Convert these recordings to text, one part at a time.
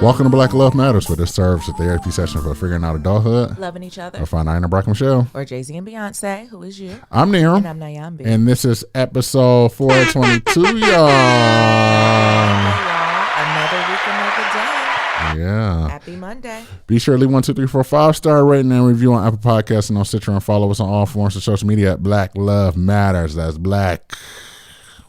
Welcome to Black Love Matters, where this serves a therapy session for figuring out adulthood, loving each other, or find Iron and Brock Michelle, or Jay-Z and Beyonce. Who is you? I'm Neil, and I'm Nyambi, and this is episode 422, y'all. Hey, y'all. Another week, another day. Yeah. Happy Monday. Be sure to leave 1, 2, 3, 4, 5-star rating and review on Apple Podcasts and on Stitcher, and follow us on all forms of social media at Black Love Matters. That's Black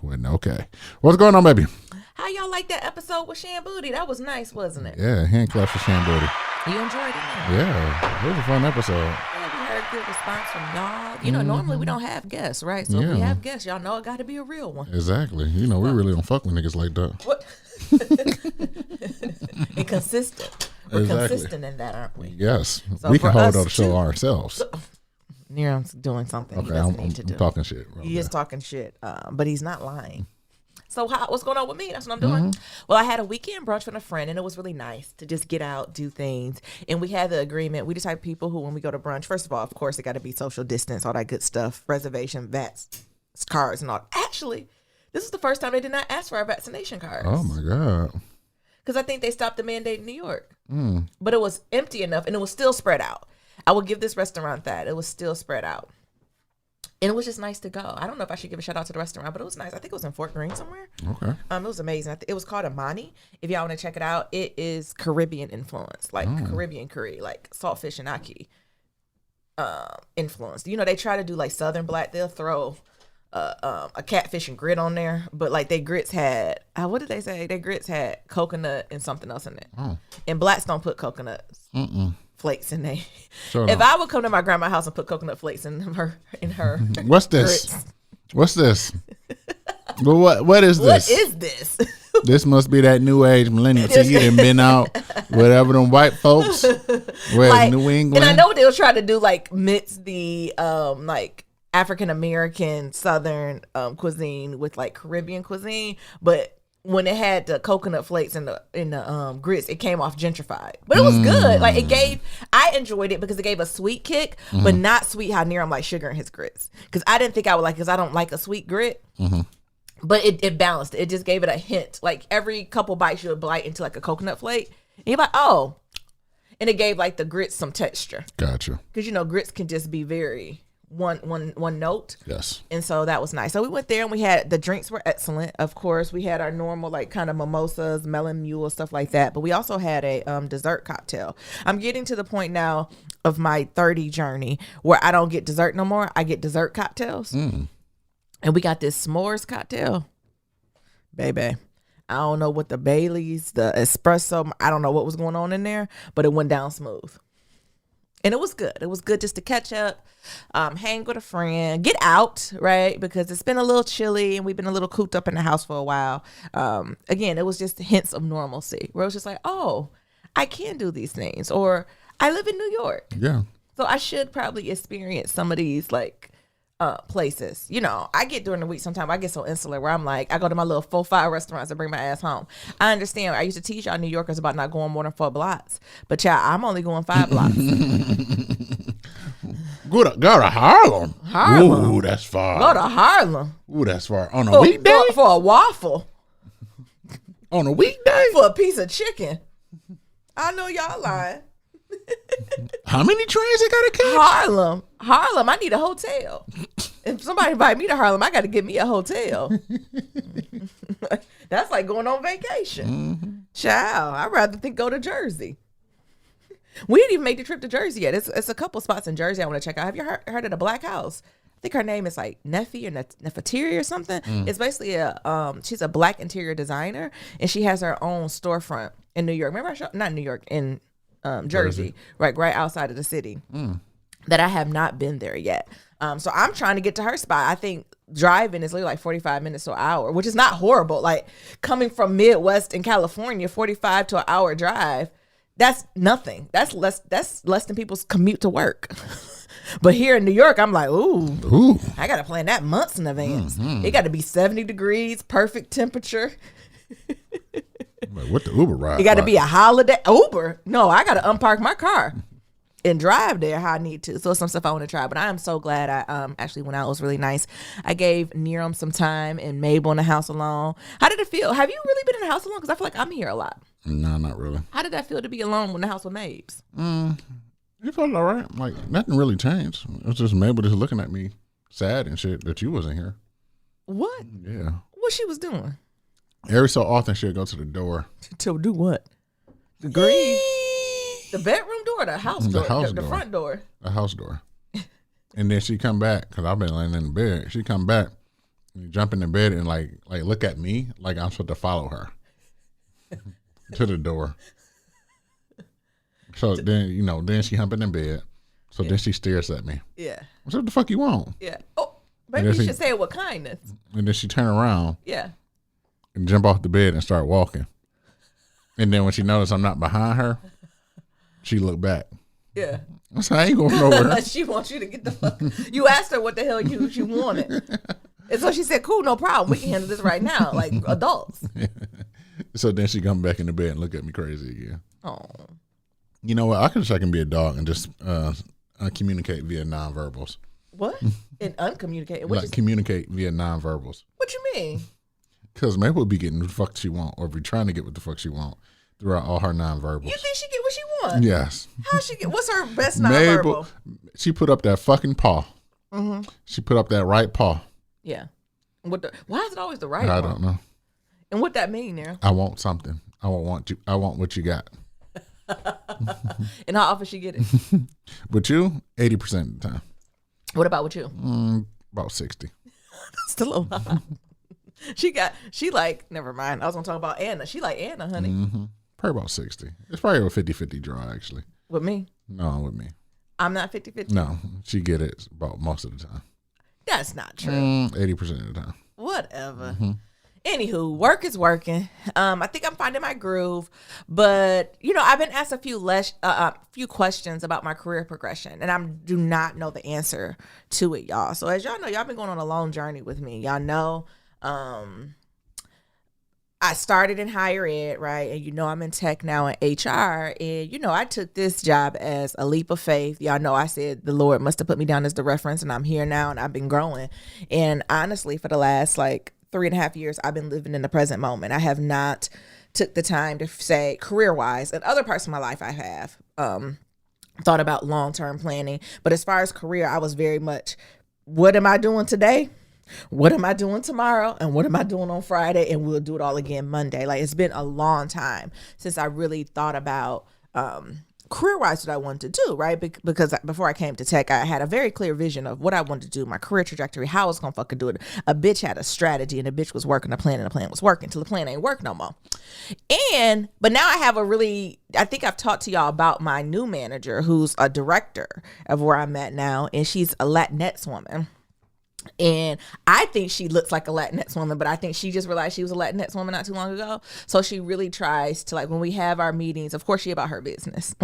with no K. What's going on, baby? How y'all like that episode with Shan Booty? That was nice, wasn't it? Yeah, hand claps for Shan Booty. You enjoyed it? Yeah, it was a fun episode. Yeah, we heard good response from y'all. You know, normally we don't have guests, right? So if we have guests, y'all know it got to be a real one. Exactly. You know, we really don't fuck with niggas like that. What? And consistent. We're consistent in that, aren't we? Yes. So we can hold us on the show ourselves. Near's doing something he Okay, doesn't I'm need to do. talking shit. He is talking shit, but he's not lying. So what's going on with me? That's what I'm doing. Well, I had a weekend brunch with a friend, and it was really nice to just get out, do things. And we had the agreement. We the type of people who, when we go to brunch, first of all, of course, it got to be social distance, all that good stuff, reservation, vets, cards, and all. Actually, this is the first time they did not ask for our vaccination cards. Oh, my God. Because I think they stopped the mandate in New York. But it was empty enough, and it was still spread out. I will give this restaurant that. It was still spread out. And it was just nice to go. I don't know if I should give a shout out to the restaurant, but it was nice. I think it was in Fort Greene somewhere. Okay. It was amazing. It was called Amani. If y'all want to check it out, it is Caribbean influence, like Caribbean curry, like saltfish and ackee influenced. You know, they try to do like Southern Black. They'll throw a catfish and grit on there, but like they grits had what did they say? Their grits had coconut and something else in it. And blacks don't put coconut flakes in there. If I would come to my grandma's house and put coconut flakes in her What's this? grits. What's this? Well, what is this? What is this? This must be that new age millennial tea that been out. Whatever them white folks. Where's Like, New England? and I know they'll try to do like mix the like African American Southern cuisine with like Caribbean cuisine, but when it had the coconut flakes in the grits, it came off gentrified, but it was good. Like I enjoyed it because it gave a sweet kick, but not sweet how near I'm like sugar in his grits. Because I didn't think I would like, because I don't like a sweet grit. But it balanced it. It just gave it a hint. Like every couple bites you would bite into like a coconut flake, and you're like, oh, and it gave like the grits some texture. Gotcha. Because you know grits can just be very one note. Yes. And so that was nice. So we went there and we had, the drinks were excellent. Of course, we had our normal like kind of mimosas, melon mule, stuff like that. But we also had a dessert cocktail. I'm getting to the point now of my 30 journey where I don't get dessert no more. I get dessert cocktails. And we got this s'mores cocktail. Baby, I don't know what the Baileys, the espresso, I don't know what was going on in there, but it went down smooth. And it was good. It was good just to catch up, hang with a friend, get out, right? Because it's been a little chilly and we've been a little cooped up in the house for a while. Again, it was just hints of normalcy where it was just like, oh, I can do these things. Or I live in New York. Yeah. So I should probably experience some of these like places. You know, I get during the week sometimes I get so insular where I'm like, I go to my little 4-5 restaurants and bring my ass home. I understand. I used to teach y'all New Yorkers about not going more than 4 blocks. But child, I'm only going 5 blocks. Go to Harlem. Harlem. Ooh, that's far. Go to Harlem. Ooh, that's far. On a weekday? For a waffle. On a weekday? For a piece of chicken. I know y'all lying. How many trains they gotta catch? Harlem, I need a hotel. If somebody invite me to Harlem, I got to get me a hotel. That's like going on vacation. Child, I'd rather go to Jersey. We didn't even make the trip to Jersey yet. It's a couple spots in Jersey I want to check out. Have you heard of the Black House? I think her name is like Neffy or Nefertiti or something. It's basically she's a black interior designer, and she has her own storefront in New York. Remember, not New York, in Jersey, right outside of the city. That I have not been there yet. So I'm trying to get to her spot. I think driving is literally like 45 minutes to an hour, which is not horrible. Like coming from Midwest in California, 45 to an hour drive, that's nothing. That's less than people's commute to work. But here in New York, I'm like, ooh. I got to plan that months in advance. It got to be 70 degrees, perfect temperature. Like, what the Uber ride? It got to be a holiday. Uber? No, I got to unpark my car. and drive there how I need to. So it's some stuff I want to try. But I am so glad I actually went out. It was really nice. I gave Neeram some time and Mabel in the house alone. How did it feel? Have you really been in the house alone? Because I feel like I'm here a lot. No, not really. How did that feel to be alone in the house with Mabes? It felt all right. Like, nothing really changed. It was just Mabel just looking at me sad and shit that you wasn't here. What? Yeah. What she was doing? Every so often she'd go to the door. To do what? The green? The bedroom door or the house door? The front door? The house door. And then she come back, because I've been laying in the bed. She come back and jump in the bed and like look at me like I'm supposed to follow her to the door. So then she hump in the bed. So then she stares at me. Yeah. What the fuck you want? Yeah. Oh, maybe you should say it with kindness. And then she turn around. Yeah. And jump off the bed and start walking. And then when she noticed I'm not behind her, she looked back. Yeah. I said, I ain't going nowhere. She wants you to get the fuck. You asked her what the hell you wanted. And so she said, cool, no problem. We can handle this right now, like adults. So then she come back in the bed and look at me crazy again. Oh. You know what? I can be a dog and just communicate via nonverbals. What? And uncommunicated? Like communicate via nonverbals. What you mean? Because Mabel would be getting the fuck she want, or be trying to get what the fuck she want throughout all her nonverbals. You think she get what she want? Yes. How she get? What's her best nonverbal? Mabel, she put up that fucking paw. Mm-hmm. She put up that right paw. Yeah. Why is it always the right one? I don't know. And what that mean there? I want something. I want what you got. And how often she get it? With you, 80% of the time. What about with you? About 60. Still a lot. She like, never mind. I was gonna talk about Anna. She like Anna, honey. Mm-hmm. Probably about 60. It's probably a 50-50 draw, actually. With me? No, with me. I'm not 50-50? No, she get it about most of the time. That's not true. 80% of the time. Whatever. Mm-hmm. Anywho, work is working. I think I'm finding my groove, but I've been asked a few questions about my career progression, and I do not know the answer to it, y'all. So as y'all know, y'all been going on a long journey with me. Y'all know, I started in higher ed, right? And I'm in tech now in HR, and I took this job as a leap of faith. Y'all know I said the Lord must have put me down as the reference, and I'm here now, and I've been growing. And honestly, for the last 3.5 years, I've been living in the present moment. I have not took the time to say career-wise, and other parts of my life I have thought about long-term planning. But as far as career, I was very much, what am I doing today? What am I doing tomorrow? And what am I doing on Friday? And we'll do it all again Monday. Like, it's been a long time since I really thought about career-wise what I wanted to do, right? Because before I came to tech, I had a very clear vision of what I wanted to do, my career trajectory, how I was gonna fucking do it. A bitch had a strategy, and a bitch was working a plan, and the plan was working till the plan ain't work no more. But now I have I think I've talked to y'all about my new manager, who's a director of where I'm at now, and she's a Latinx woman. And I think she looks like a Latinx woman, but I think she just realized she was a Latinx woman not too long ago. So she really tries to, when we have our meetings, of course she about her business,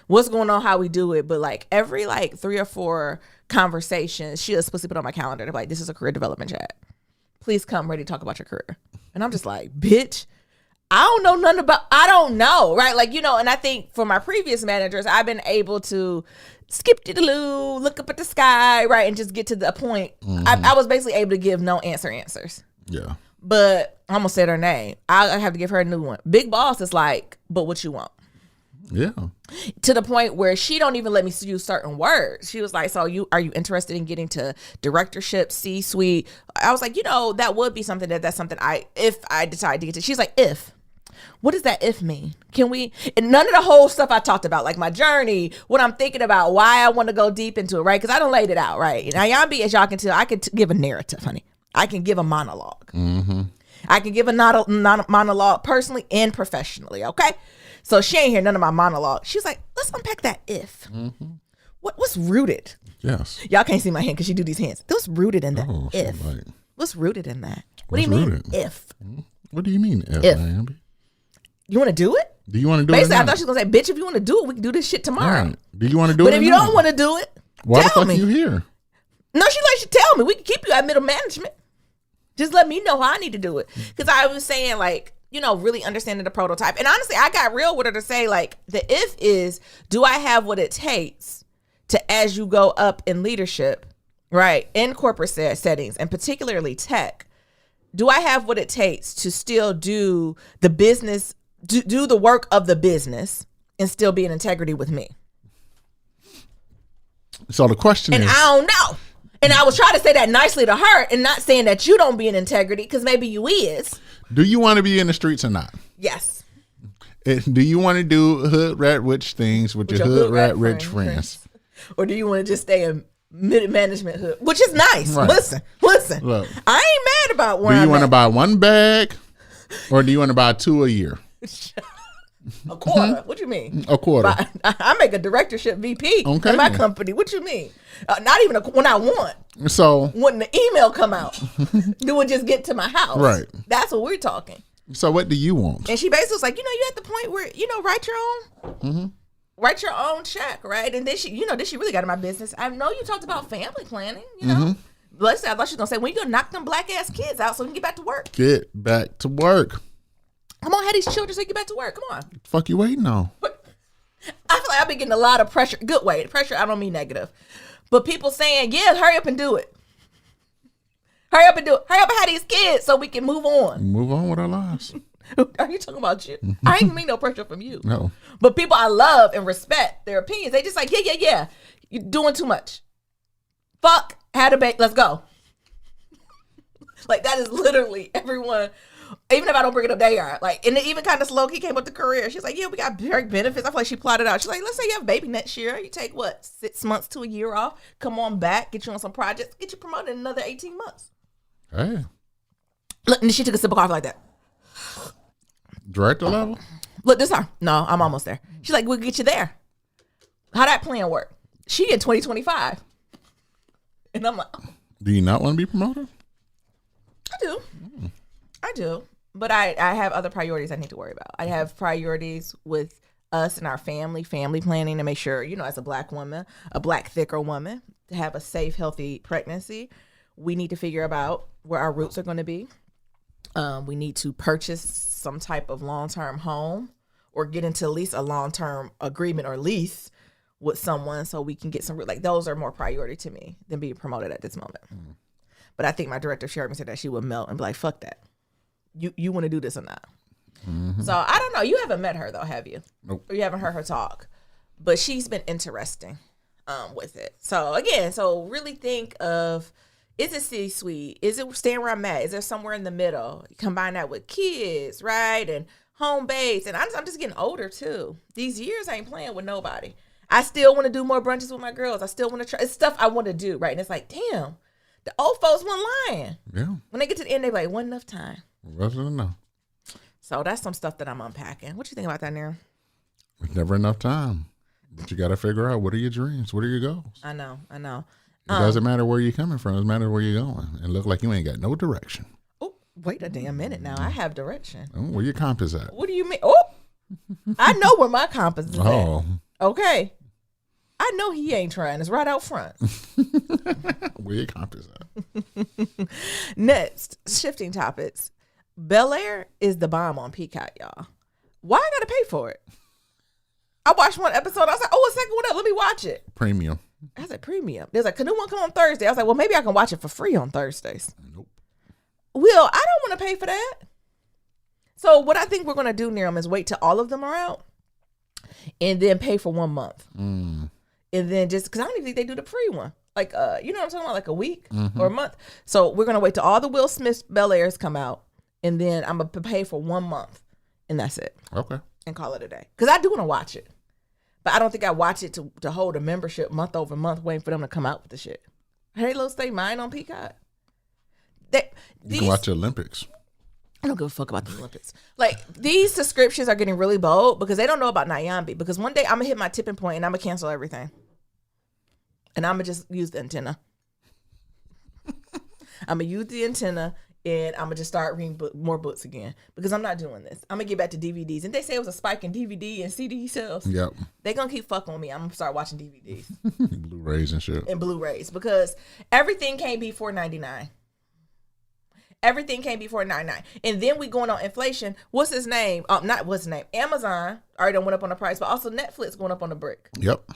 what's going on, how we do it. But every 3 or 4 conversations, she'll explicitly put on my calendar to this is a career development chat. Please come ready to talk about your career. And I'm just like, bitch, I don't know, right? And I think for my previous managers, I've been able to skip to the loo, look up at the sky, right, and just get to the point. Mm-hmm. I was basically able to give no answers. Yeah. But I almost said her name. I have to give her a new one. Big Boss is like, but what you want? Yeah. To the point where she don't even let me use certain words. She was like, so are you interested in getting to directorship, C-suite? I was like, that would be something that's something if I decide to get to. She's like, if. What does that if mean? Can we, and none of the whole stuff I talked about, my journey, what I'm thinking about, why I want to go deep into it, right? Because I done laid it out, right? Now, as y'all can tell, I could give a narrative, honey. I can give a monologue. Mm-hmm. I can give a monologue personally and professionally, okay? So she ain't hear none of my monologue. She was like, let's unpack that if. Mm-hmm. What's rooted? Yes. Y'all can't see my hand because she do these hands. What's rooted in that if? What's rooted in that? What do you mean if? What do you mean if, Miami? You want to do it? Do you want to do Basically, it? I thought she was going to say, bitch, if you want to do it, we can do this shit tomorrow. Right. Do you want to do it? But if you don't want to do it, why tell the fuck me. You here? No, she tell me. We can keep you at middle management. Just let me know how I need to do it. Because I was saying, really understanding the prototype. And honestly, I got real with her to say, like, the if is, do I have what it takes to, as you go up in leadership, right, in corporate settings, and particularly tech, do I have what it takes to still do the business, do the work of the business and still be in integrity with me? So the question is, I don't know. And I was trying to say that nicely to her and not saying that you don't be in integrity, because maybe you is. do you want to be in the streets or not? Yes. Do you want to do hood rat rich things with your hood rat rich friends? Or do you want to just stay in management hood, which is nice. Right. Listen. Look, I ain't mad about where do you I'm want to at. buy one bag or do you want to buy 2 a year? A quarter. What you mean? A quarter. I make a directorship VP Okay. in my company. What you mean? Not even when I want. So When the email come out, do it just get to my house? Right. That's what we're talking. so what do you want? And she basically was like, you at the point where, write your own. Write your own check, right? And then she really got in my business. I know you talked about family planning, Let's say, I thought she was gonna say, when you gonna knock them black ass kids out so we can get back to work? Get back to work. Come on, have these children so you get back to work. Come on. Fuck you waiting on? I feel like I've been getting a lot of pressure. Good way. Pressure, I don't mean negative. But people saying, yeah, hurry up and do it. Hurry up and do it. Hurry up and have these kids so we can move on. Move on with our lives. Are you talking about you? I ain't mean no pressure from you. No. But people I love and respect their opinions. They just like, yeah. You're doing too much. Fuck, had a baby, let's go. Like, that is literally everyone. Even if I don't bring it up, they are. Like, and it even kind of slow. He came with the career. She's like, yeah, we got direct benefits. I feel like she plotted out. She's like, let's say you have a baby next year. You take, 6 months to a year off. Come on back. Get you on some projects. Get you promoted in another 18 months. Hey. Look, and she took a sip of coffee like that. Director level? Look, this is her. No, I'm almost there. She's like, we'll get you there. How that plan work? She in 2025. And I'm like, oh, Do you not want to be promoted? I do. But I have other priorities I need to worry about. I have priorities with us and our family planning to make sure, as a black woman, a black thicker woman, to have a safe, healthy pregnancy. We need to figure out where our roots are going to be. We need to purchase some type of long-term home or get into at least a long-term agreement or lease with someone so we can get some, like, those are more priority to me than being promoted at this moment. But I think my director shared me said that she would melt and be like, fuck that. You want to do this or not? So I don't know. You haven't met her though, have you? Nope. Or you haven't heard her talk, but she's been interesting with it. So again, really think of, is it C-suite? Is it staying where I'm at? Is there somewhere in the middle? Combine that with kids, right? And home base. And I'm just getting older too. These years I ain't playing with nobody. I still want to do more brunches with my girls. I still want to try. It's stuff I want to do, right? And it's like, damn, the old folks weren't lying. Yeah. When they get to the end, they be like, wasn't enough time. Rather than no. So that's some stuff that I'm unpacking. What you think about that, Nira? There's never enough time. But you got to figure out, what are your dreams? What are your goals? I know. It doesn't matter where you're coming from. It matters where you're going. It look like you ain't got no direction. Oh, wait a damn minute now. I have direction. Oh, where your compass at? What do you mean? Oh, I know where my compass is Oh. at. Okay. I know he ain't trying. It's right out front. Where your compass at? Next, shifting topics. Bel Air is the bomb on Peacock, y'all. Why I gotta pay for it? I watched one episode. I was like, oh, a second one up. Let me watch it. Premium. I said premium. There's like, can new one come on Thursday? I was like, well, maybe I can watch it for free on Thursdays. Nope. Will, I don't want to pay for that. So what I think we're going to do, Niram, is wait till all of them are out and then pay for 1 month. And then just, because I don't even think they do the free one. Like, you know what I'm talking about? Like a week or a month. So we're going to wait till all the Will Smith Bel Airs come out. And then I'm going to pay for 1 month. And that's it. Okay. And call it a day. Because I do want to watch it. But I don't think I watch it to hold a membership month over month waiting for them to come out with the shit. Halo Stay Mine on Peacock. You can watch the Olympics. I don't give a fuck about the Olympics. Like, these subscriptions are getting really bold because they don't know about Nyambi. Because one day I'm going to hit my tipping point and I'm going to cancel everything. And I'm going to just use the antenna. I'm going to use the antenna and I'm going to just start reading more books again. Because I'm not doing this. I'm going to get back to DVDs. And they say it was a spike in DVD and CD sales. Yep. They're going to keep fucking with me. I'm going to start watching DVDs. Blu-rays and shit. And Blu-rays. Because everything can't be $4.99. Everything can't be $4.99. And then we going on inflation. What's his name? Not what's his name. Amazon already done went up on the price, but also Netflix going up on the brick. Yep.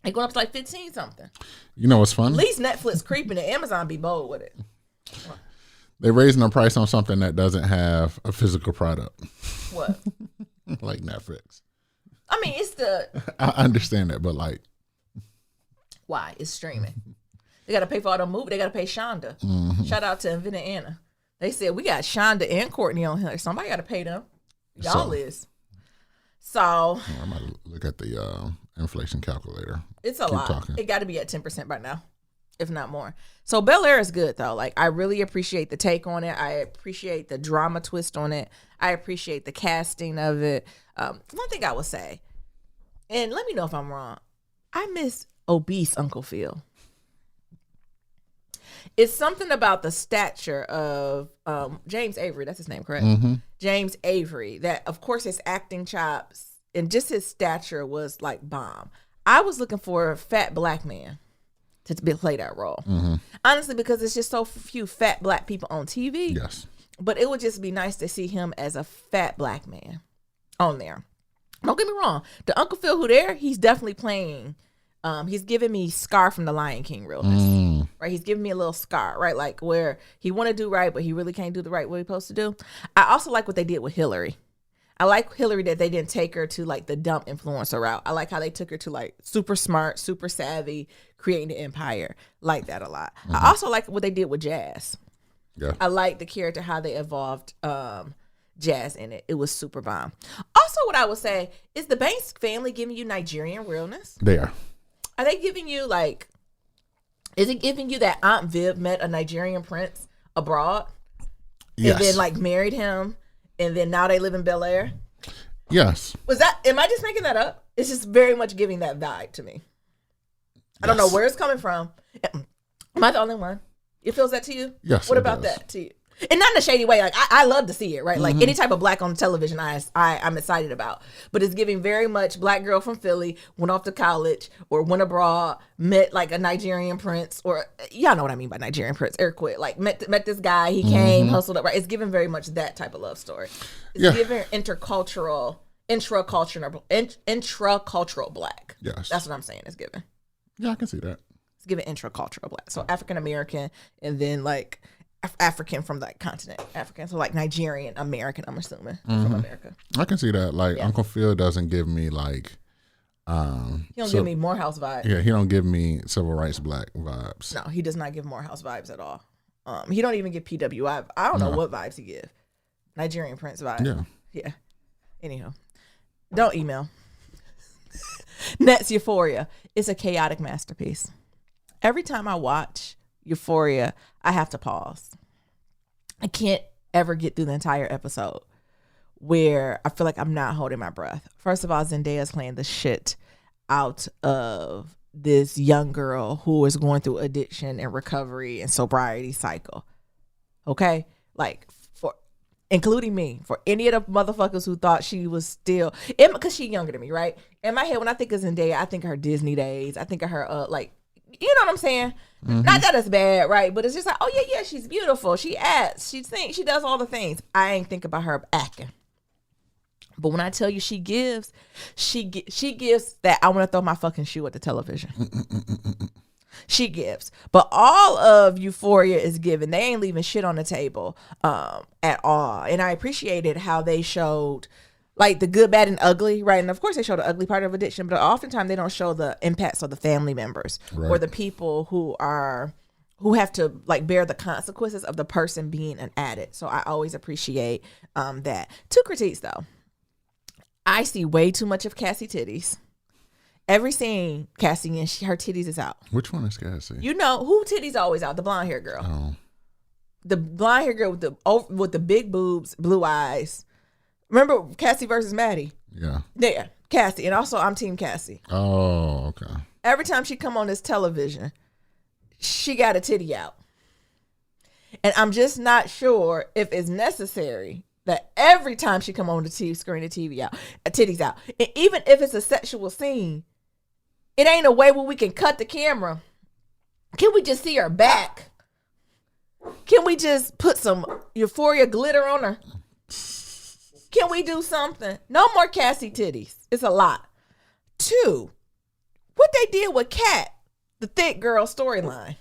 They going up to like 15 something. You know what's funny? At least Netflix creeping and Amazon be bold with it. They're raising the price on something that doesn't have a physical product. What? Like Netflix. I mean, it's the... I understand that, but like... Why? It's streaming. They got to pay for all the movies. They got to pay Shonda. Mm-hmm. Shout out to Invented Anna. They said, we got Shonda and Courtney on here. Somebody got to pay them. Y'all is. So... I'm going to look at the inflation calculator. It's a lot. It got to be at 10% by now, if not more. So Bel Air is good, though. Like, I really appreciate the take on it. I appreciate the drama twist on it. I appreciate the casting of it. One thing I would say, and let me know if I'm wrong, I miss obese Uncle Phil. It's something about the stature of James Avery. That's his name, correct? Mm-hmm. James Avery. That, of course, his acting chops and just his stature was like bomb. I was looking for a fat black man to play that role. Mm-hmm. Honestly, because it's just so few fat black people on TV. Yes. But it would just be nice to see him as a fat black man on there. Don't get me wrong. The Uncle Phil who there, he's definitely playing. He's giving me Scar from the Lion King realness. Right? He's giving me a little Scar, right? Like where he want to do right, but he really can't do the right way he's supposed to do. I also like what they did with Hillary. I like Hillary that they didn't take her to like the dumb influencer route. I like how they took her to like super smart, super savvy, creating the empire. Like that a lot. Mm-hmm. I also like what they did with Jazz. Yeah. I like the character, how they evolved Jazz in it. It was super bomb. Also, what I would say is the Banks family giving you Nigerian realness. They are. Are they giving you like, is it giving you that Aunt Viv met a Nigerian prince abroad? Yes. And then like married him? And then now they live in Bel Air? Yes. Am I just making that up? It's just very much giving that vibe to me. I don't know where it's coming from. Am I the only one? It feels that to you? Yes. What about that to you? And not in a shady way. Like I love to see it, right? Like any type of black on television, I'm excited about. But it's giving very much black girl from Philly, went off to college or went abroad, met like a Nigerian prince, or y'all know what I mean by Nigerian prince. Air quit. Like met this guy, he came, hustled up, right? It's giving very much that type of love story. It's giving intracultural black. Yes. That's what I'm saying. It's giving. Yeah, I can see that. It's giving intracultural black. So African American, and then like African from that continent. African, so like Nigerian American, I'm assuming, from America. I can see that. Like Uncle Phil doesn't give me like he don't give me Morehouse vibes. Yeah, he don't give me civil rights black vibes. No, he does not give Morehouse vibes at all. He don't even give PWI. I don't know what vibes he give. Nigerian Prince vibe. Yeah. Anyhow, don't email. Next, Euphoria. It's a chaotic masterpiece. Every time I watch Euphoria, I have to pause. I can't ever get through the entire episode where I feel like I'm not holding my breath. First of all, Zendaya's playing the shit out of this young girl who is going through addiction and recovery and sobriety cycle. Okay? Like, for including me, for any of the motherfuckers who thought she was still, because she's younger than me, right? In my head, when I think of Zendaya, I think of her Disney days. I think of her, like, you know what I'm saying? Not that it's bad, right? But it's just like, oh yeah, she's beautiful. She acts, she sings, she does all the things. I ain't think about her acting. But when I tell you she gives that I want to throw my fucking shoe at the television. She gives. But all of Euphoria is given. They ain't leaving shit on the table at all. And I appreciated how they showed like the good, bad, and ugly, right? And of course they show the ugly part of addiction, but oftentimes they don't show the impacts of the family members or the people who have to like bear the consequences of the person being an addict. So I always appreciate that. Two critiques though. I see way too much of Cassie titties. Every scene, Cassie and her titties is out. Which one is Cassie? You know who titties always out? The blonde hair girl. Oh. The blonde hair girl with the big boobs, blue eyes. Remember Cassie versus Maddie? Yeah. There, Cassie. And also I'm Team Cassie. Oh, okay. Every time she come on this television, she got a titty out. And I'm just not sure if it's necessary that every time she come on the TV screen, the TV out, titties out. And even if it's a sexual scene, it ain't a way where we can cut the camera. Can we just see her back? Can we just put some Euphoria glitter on her? Can we do something? No more Cassie titties. It's a lot. 2, what they did with Kat, the thick girl storyline.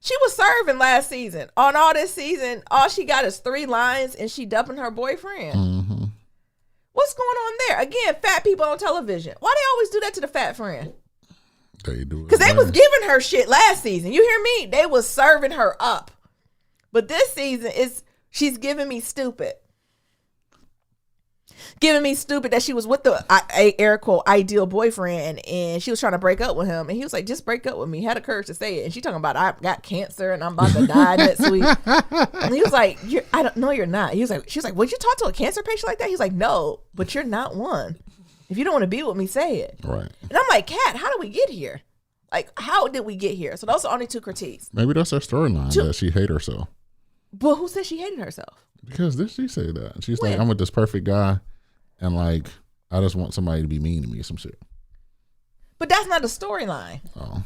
She was serving last season. On all this season, all she got is 3 lines and she dumping her boyfriend. Mm-hmm. What's going on there? Again, fat people on television. Why they always do that to the fat friend? They do it. Because they was giving her shit last season. You hear me? They was serving her up. But this season, she's giving me stupid. Giving me stupid that she was with the air quote ideal boyfriend and she was trying to break up with him and he was like, just break up with me. Had the courage to say it. And she talking about I got cancer and I'm about to die next week. And he was like, I don't know, you're not. She was like, would you talk to a cancer patient like that? He's like, no, but you're not one. If you don't want to be with me, say it. Right. And I'm like, Kat, how did we get here? Like, how did we get here? So those are only 2 critiques. Maybe that's her storyline that she hate herself. But who said she hated herself? Because she say that. She's When? like, I'm with this perfect guy. And like, I just want somebody to be mean to me or some shit. But that's not the storyline. Oh.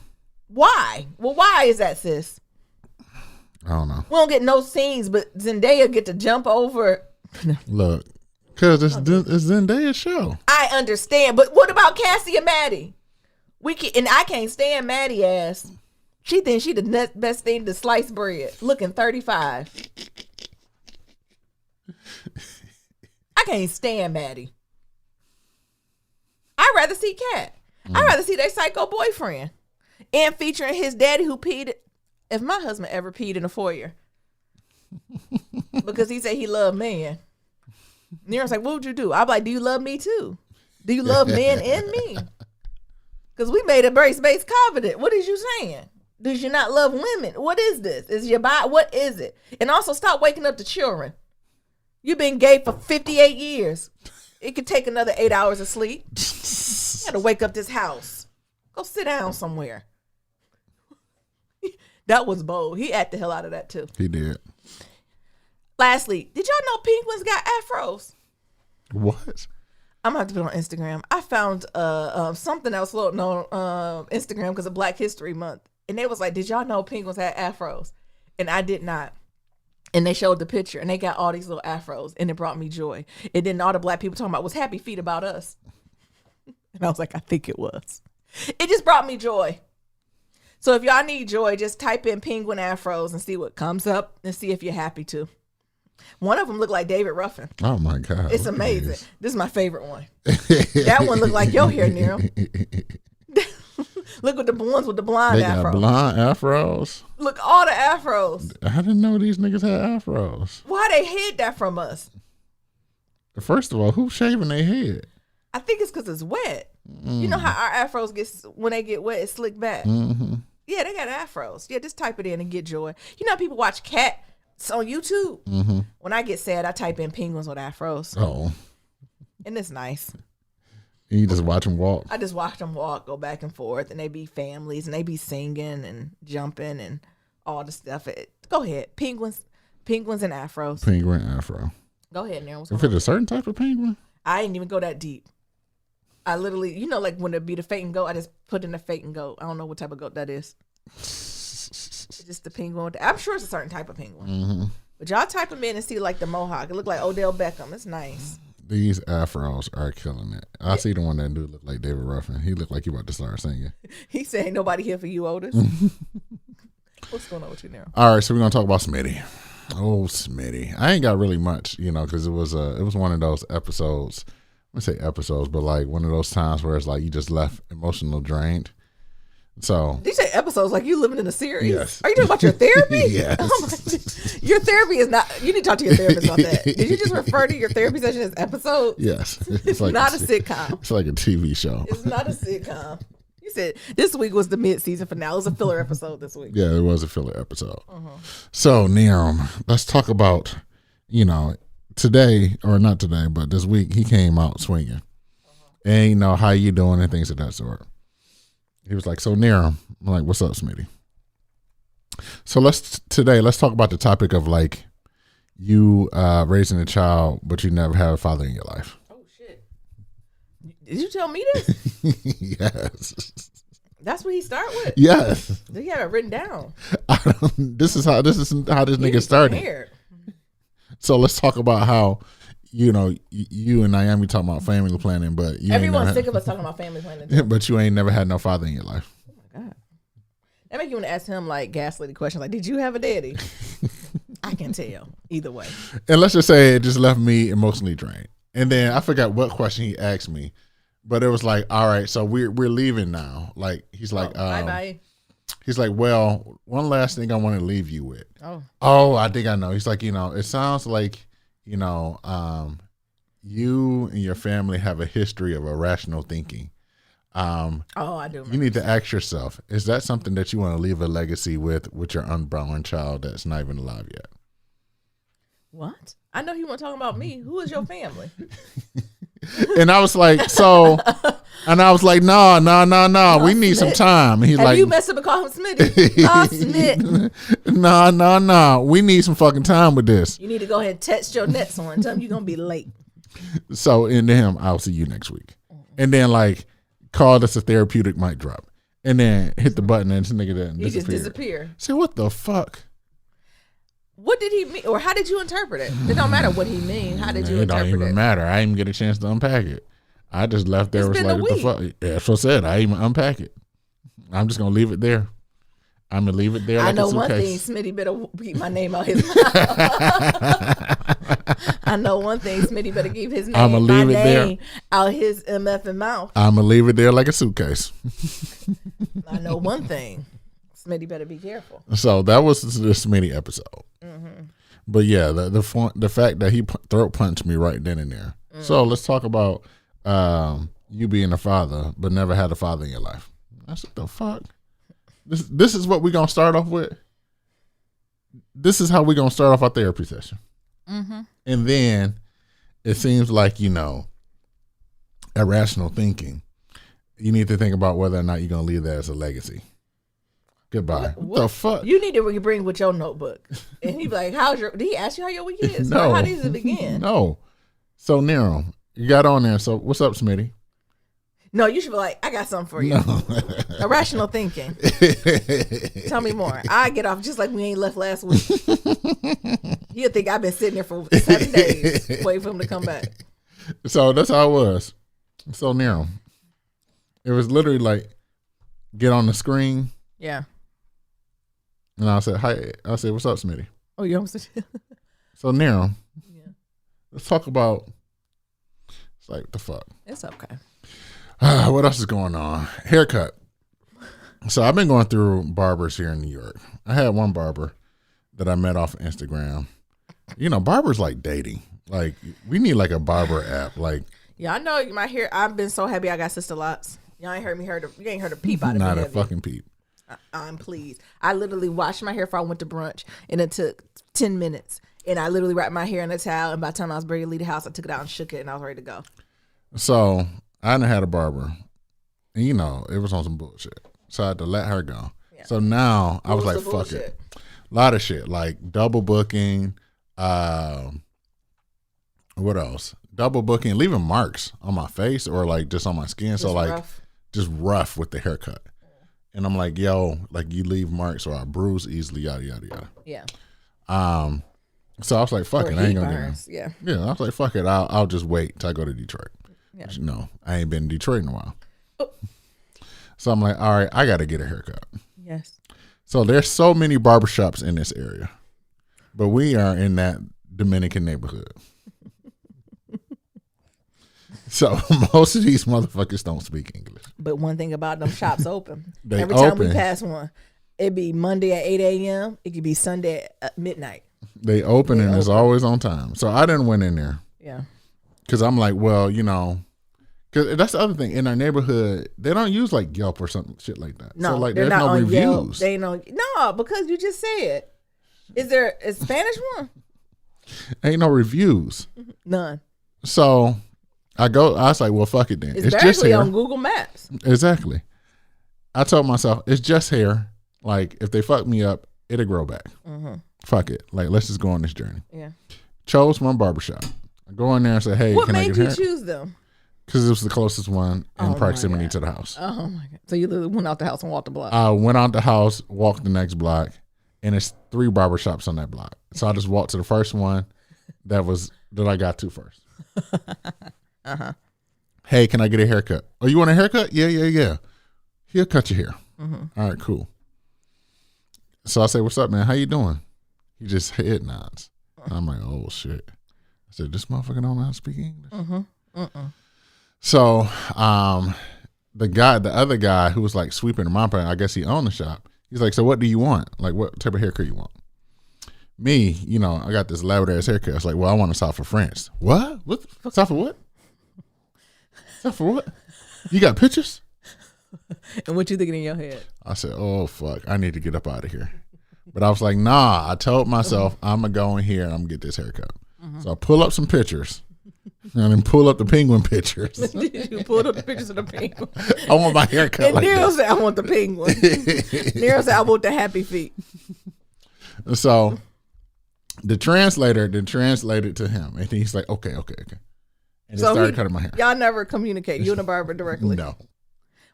Why? Well, why is that, sis? I don't know. We don't get no scenes, but Zendaya get to jump over. Look, because it's Zendaya's show. I understand, but what about Cassie and Maddie? And I can't stand Maddie ass. She thinks she the best thing to slice bread. Looking 35. I can't stand Maddie. I'd rather see Kat. I'd rather see their psycho boyfriend. And featuring his daddy who peed. If my husband ever peed in a foyer. Because he said he loved men. Nero's like, what would you do? I'm like, do you love me too? Do you love men and me? Because we made a race-based covenant. What is you saying? Does you not love women? What is this? Is your body? What is it? And also stop waking up the children. You've been gay for 58 years. It could take another 8 hours of sleep. You gotta wake up this house. Go sit down somewhere. That was bold. He acted the hell out of that too. He did. Lastly, did y'all know penguins got afros? What? I'm gonna have to put it on Instagram. I found something that was floating on Instagram because of Black History Month. And they was like, did y'all know penguins had afros? And I did not. And they showed the picture and they got all these little afros and it brought me joy. And then all the black people talking about was happy feet about us. And I was like, I think it was. It just brought me joy. So if y'all need joy, just type in penguin afros and see what comes up and see if you're happy to. One of them looked like David Ruffin. Oh my God. It's amazing. This is my favorite one. That one looked like your hair, Nero. Look at the ones with the blonde afros. Got blonde afros. Look, all the afros. I didn't know these niggas had afros. Why they hid that from us? First of all, who's shaving their head? I think it's because it's wet. You know how our afros when they get wet, it's slick back. Mm-hmm. Yeah, they got afros. Yeah, just type it in and get joy. You know how people watch Cat on YouTube? Mm-hmm. When I get sad, I type in penguins with afros. Oh. And it's nice. You just watch them walk. I just watch them walk, go back and forth, and they be families, and they be singing and jumping and all the stuff. Go ahead. Penguins and afros. Penguin afro. Go ahead, Nero. If it's a certain type of penguin? I didn't even go that deep. I literally, like when it be the fake and goat, I just put in the fake and goat. I don't know what type of goat that is. It's just the penguin. I'm sure it's a certain type of penguin. Mm-hmm. But y'all type them in and see like the mohawk. It look like Odell Beckham. It's nice. These afros are killing it. I see the one that do look like David Ruffin. He look like he about to start singing. He said, ain't nobody here for you, Otis. What's going on with you now? All right, so we're going to talk about Smitty. Oh, Smitty. I ain't got really much, because it was one of those episodes. I say episodes, but like one of those times where it's like you just left emotional drained. So these say episodes like you living in a series. Yes. Are you talking about your therapy? Yes. Oh your therapy is not. You need to talk to your therapist about that. Did you just refer to your therapy session as episodes? Yes. It's like not a sitcom. It's like a TV show. It's not a sitcom. You said this week was the mid-season finale. It was a filler episode this week. Yeah, it was a filler episode. So, Nerum, let's talk about, today, or not today, but this week, he came out swinging. And, how you doing and things of that sort. He was like, so, Nerum, I'm like, what's up, Smitty? So, let's talk about the topic of, like, you raising a child, but you never have a father in your life. Oh, shit. Did you tell me this? Yes. That's what he started with? Yes. He had it written down. This is how this nigga started. Prepared. So let's talk about how, you know, you and Naomi talking about family planning, but everyone's sick of us talking about family planning too. But you ain't never had no father in your life. Oh my God. That make you want to ask him like gaslighty questions like, did you have a daddy? I can tell either way. And let's just say it just left me emotionally drained. And then I forgot what question he asked me, but it was like, all right, so we're leaving now. Like he's like, bye. He's like, well, one last thing I want to leave you with. Oh, I think I know. He's like, you know, it sounds like, you know, you and your family have a history of irrational thinking. I do. You need to ask yourself, is that something that you want to leave a legacy with your unborn child that's not even alive yet? What? I know he wasn't talking about me. Who is your family? And I was like, no. We need some time. And he's like, you messed up and call him Smitty? Oh, Smith. No. We need some fucking time with this. You need to go ahead and text your next one. Tell him you're going to be late. So, and then I'll see you next week. And then, like, call this a therapeutic mic drop. And then hit the button and this nigga didn't disappear. He just disappeared. Say, what the fuck? What did he mean? Or how did you interpret it? It don't matter what he mean. How did you interpret it? It don't even matter. I didn't get a chance to unpack it. I just left there. It's was been like, a what the week. fuck? Yeah, that's what I said. I didn't even unpack it. I'm just going to leave it there. I'm going to leave it there like I know a one suitcase. thing. Smitty better keep my name out his mouth. I know one thing. Smitty better keep his name, out his MF mouth. I'm going to leave it there like a suitcase. I know one thing. Smitty better be careful. So that was the Smitty episode. Mm-hmm. But yeah, the fact that he throat punched me right then and there. So let's talk about you being a father, but never had a father in your life. I said, the fuck? This is what we're going to start off with? This is how we're going to start off our therapy session. Mm-hmm. And then it seems like, you know, irrational thinking. You need to think about whether or not you're going to leave that as a legacy. Goodbye. What the fuck? You need to bring with your notebook. And he be like, did he ask you how your week is? No. Or how does it begin? No. So, Nero, you got on there. So, what's up, Smitty? No, you should be like, I got something for you. No. Irrational thinking. Tell me more. I get off just like we ain't left last week. He'll think I've been sitting there for 7 days waiting for him to come back. So, that's how it was. So, Nero, it was literally like, get on the screen. Yeah. And I said, hi. I said, what's up, Smitty? Oh, you almost said So, Nero, yeah. Let's talk about, it's like, the fuck? It's okay. What else is going on? Haircut. So, I've been going through barbers here in New York. I had one barber that I met off Instagram. You know, barbers like dating. Like, we need like a barber app. Like, yeah, I know my hair. I've been so happy I got sister locks. Y'all ain't heard me you ain't heard a peep out of me. Not a fucking peep. I'm pleased. I literally washed my hair before I went to brunch, and it took 10 minutes. And I literally wrapped my hair in a towel, and by the time I was ready to leave the house, I took it out and shook it, and I was ready to go. So I done had a barber, and you know, it was on some bullshit. So I had to let her go. Yeah. So now I was like, fuck it. A lot of shit, like double booking. What else? Double booking, leaving marks on my face or like just on my skin. Just so like rough. Just rough with the haircut. And I'm like, yo, like you leave marks or I bruise easily, yada, yada, yada. Yeah. So I was like, fuck it. I ain't going to get him. Yeah. Yeah. I was like, fuck it. I'll just wait till I go to Detroit. Yeah. But, you know, I ain't been in Detroit in a while. Oh. So I'm like, all right, I got to get a haircut. Yes. So there's so many barbershops in this area, but we are in that Dominican neighborhood. So most of these motherfuckers don't speak English. But one thing about them shops open. Every time we pass one, it'd be Monday at 8 a.m. It could be Sunday at midnight. They open and it's always on time. So I didn't went in there. Yeah. Because I'm like, well, you know, because that's the other thing. In our neighborhood, they don't use like Yelp or something shit like that. No, so like there's there's not no on reviews. Yelp. They know. No, because you just said. Is there a Spanish one? Ain't no reviews. None. So I was like, well, fuck it then. It's just hair. On Google Maps. Exactly. I told myself, it's just hair. Like, if they fuck me up, it'll grow back. Mm-hmm. Fuck it. Like, let's just go on this journey. Yeah. Chose one barbershop. I go in there and say, hey, what can I get hair? What made you choose them? Because it was the closest one in Oh, proximity my to the house. Oh my God. So you literally went out the house and walked the block. I went out the house, walked the next block, and it's 3 barbershops on that block. So I just walked to the first one that I got to first. Uh-huh. Hey, can I get a haircut? Oh, you want a haircut? Yeah. He'll cut your hair. Mm-hmm. All right, cool. So I say, what's up, man? How you doing? He just head nods. I'm like, oh, shit. I said, this motherfucker don't know how to speak English? Mm-hmm. So the other guy who was like sweeping and mopping, I guess he owned the shop. He's like, so what do you want? Like, what type of haircut you want? Me, I got this elaborate ass haircut. I was like, well, I want a South for France. What? What? South for what? South for what? You got pictures? And what you thinking in your head? I said, oh, fuck. I need to get up out of here. But I was like, nah. I told myself, I'm going to go in here and I'm going to get this haircut. Mm-hmm. So I pull up some pictures. And then pull up the penguin pictures. You pulled up the pictures of the penguin. I want my haircut and like Nero this. said, I want the penguin. Nero said, I want the happy feet. So the translator then translated to him. And he's like, okay. And so started cutting my hair. Y'all never communicate, you and the barber directly? No.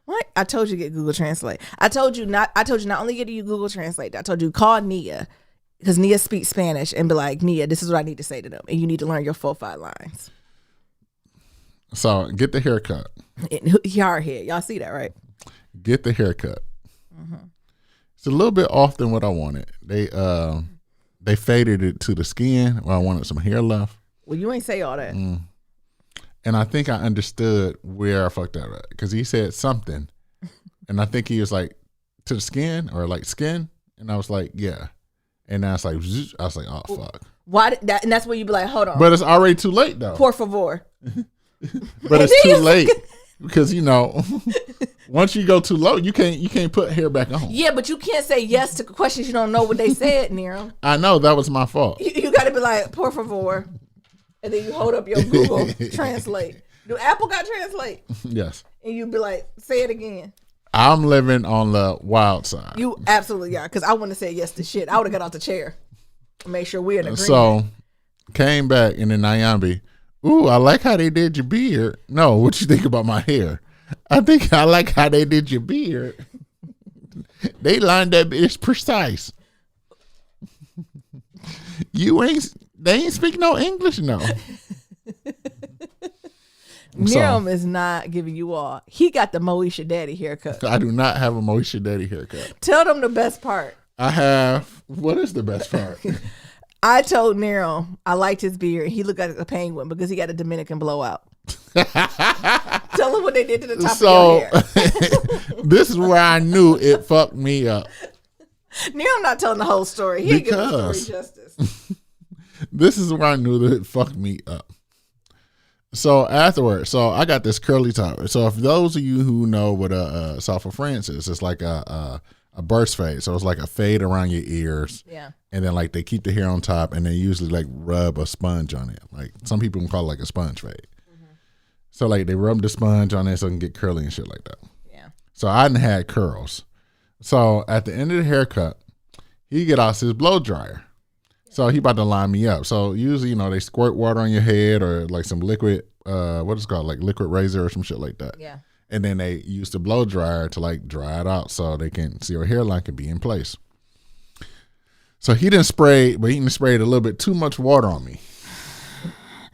What? I told you to get Google Translate. I told you not only get you Google Translate, I told you call Nia. Because Nia speaks Spanish and be like, Nia, this is what I need to say to them. And you need to learn your 4-5 lines. So get the haircut. Hard head. Y'all see that, right? Get the haircut. Mm-hmm. It's a little bit off than what I wanted. They faded it to the skin where I wanted some hair left. Well, you ain't say all that. And I think I understood where I fucked up at. Because he said something. And I think he was like, to the skin or like skin. And I was like, yeah. And now it's like, I was like, oh, fuck. Why? And that's where you be like, hold on. But it's already too late, though. Por favor. But it's too late. Because, once you go too low, you can't put hair back on. Yeah, but you can't say yes to questions you don't know what they said, Nero. I know. That was my fault. You got to be like, por favor. And then you hold up your Google Translate. Do Apple got Translate? Yes. And you be like, say it again. I'm living on the wild side. You absolutely are. Because I wouldn't have said yes to shit. I would have got out the chair. Make sure we're in agreement. So, came back and then Nyambi, ooh, I like how they did your beard. No, what you think about my hair? I think I like how they did your beard. They lined that bitch precise. They ain't speak no English, no. Miriam is not giving you all. He got the Moesha Daddy haircut. I do not have a Moesha Daddy haircut. Tell them the best part. I have. What is the best part? I told Nero I liked his beard. He looked like a penguin because he got a Dominican blowout. Tell him what they did to the top of your hair. This is where I knew it fucked me up. Nero not telling the whole story. He give the story justice. This is where I knew that it fucked me up. So afterwards, I got this curly top. So if those of you who know what a South of France is, it's like a burst fade. So it's like a fade around your ears. Yeah. And then like they keep the hair on top and they usually like rub a sponge on it. Like some people can call it like a sponge fade. Mm-hmm. So like they rub the sponge on it so it can get curly and shit like that. Yeah. So I didn't had curls. So at the end of the haircut, he get out his blow dryer. So he about to line me up. So usually, they squirt water on your head or like some liquid, what is it called, like liquid razor or some shit like that. Yeah. And then they use the blow dryer to like dry it out so they can see your hairline can be in place. So he didn't spray, but he didn't sprayed a little bit too much water on me.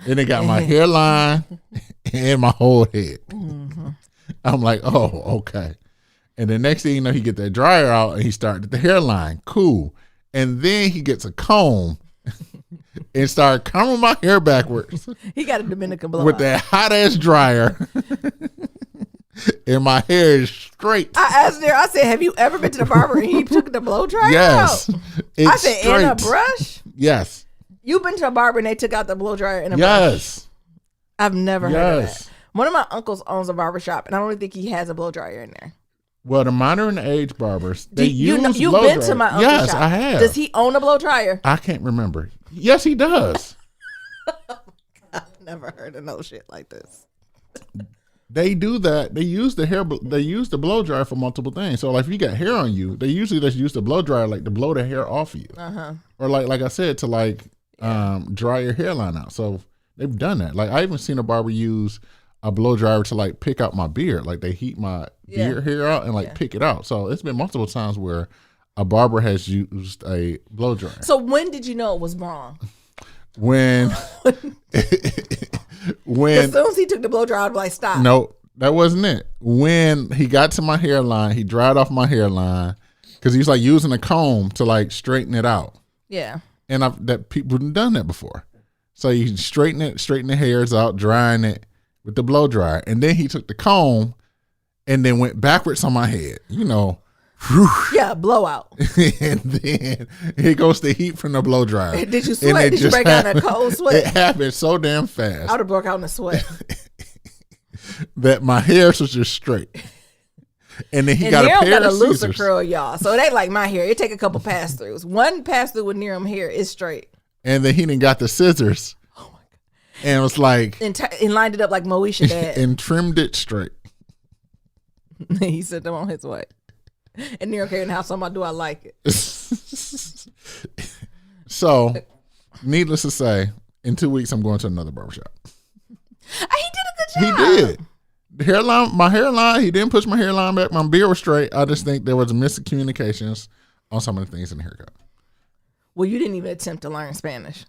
And it got my hairline and my whole head. Mm-hmm. I'm like, oh, okay. And the next thing you know, he get that dryer out and he started the hairline. Cool. And then he gets a comb and started combing my hair backwards. He got a Dominican blowout. With that hot ass dryer. And my hair is straight. I asked there, I said, have you ever been to the barber and he took the blow dryer yes, out? I said, straight. and a brush? Yes. You've been to a barber and they took out the blow dryer and a brush? Yes. I've never heard of that. One of my uncles owns a barber shop and I don't think he has a blow dryer in there. Well, the minor and the age barbers, they use you've blow been dryer. to my uncle's yes, shop. I have. Does he own a blow dryer? I can't remember. Yes, he does. I've never heard of no shit like this. They do that. They use the hair. They use the blow dryer for multiple things. So, like, if you got hair on you, they usually just use the blow dryer, like, to blow the hair off of you, or like I said, to like dry your hairline out. So they've done that. Like, I even seen a barber use a blow dryer to like pick out my beard. Like they heat my beard hair out and like pick it out. So it's been multiple times where a barber has used a blow dryer. So when did you know it was wrong? When As soon as he took the blow dryer, I'd be like, stop. No, that wasn't it. When he got to my hairline, he dried off my hairline because he's like using a comb to like straighten it out. Yeah. And that people hadn't done that before. So you straighten the hairs out, drying it with the blow dryer. And then he took the comb and then went backwards on my head, Yeah, blowout. And then here goes the heat from the blow dryer. Did you sweat? Did you break out in a cold sweat? It happened so damn fast. I would have broke out in a sweat. That my hair was just straight. And then he got a pair of looser scissors. curl, y'all. So it ain't like my hair. It take a couple pass throughs. One pass through with Niram hair is straight. And then he done got the scissors. Oh my God. And was like. And lined it up like Moesha dad. And trimmed it straight. He sent them on his way. And Niram came in the house, so do I like it? So, needless to say, in 2 weeks I'm going to another barbershop. He did a good job. He did. My hairline, he didn't push my hairline back. My beard was straight. I just think there was miscommunications on some of the things in the haircut. Well, you didn't even attempt to learn Spanish.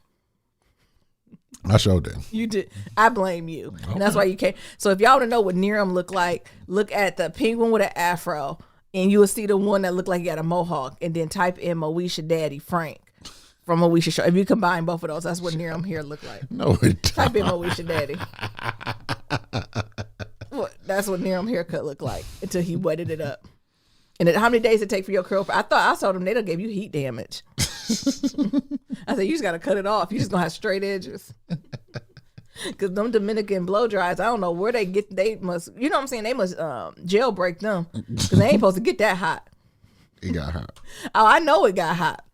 I sure did. You did. I blame you. Okay. And that's why you can't. So if y'all want to know what Niram looked like, look at the penguin with an afro, and you will see the one that looked like he had a mohawk, and then type in Moesha Daddy Frank from Moesha Show. If you combine both of those, that's what Niram here looked like. No, it don't. Type in Moesha Daddy. That's what Niram haircut looked like until he wetted it up. And how many days it take for your curl? I told them they done gave you heat damage. I said, you just got to cut it off. You just going to have straight edges. Because them Dominican blow dries, I don't know where they get, they must, you know what I'm saying? They must jailbreak them. Because they ain't supposed to get that hot. It got hot. Oh, I know it got hot.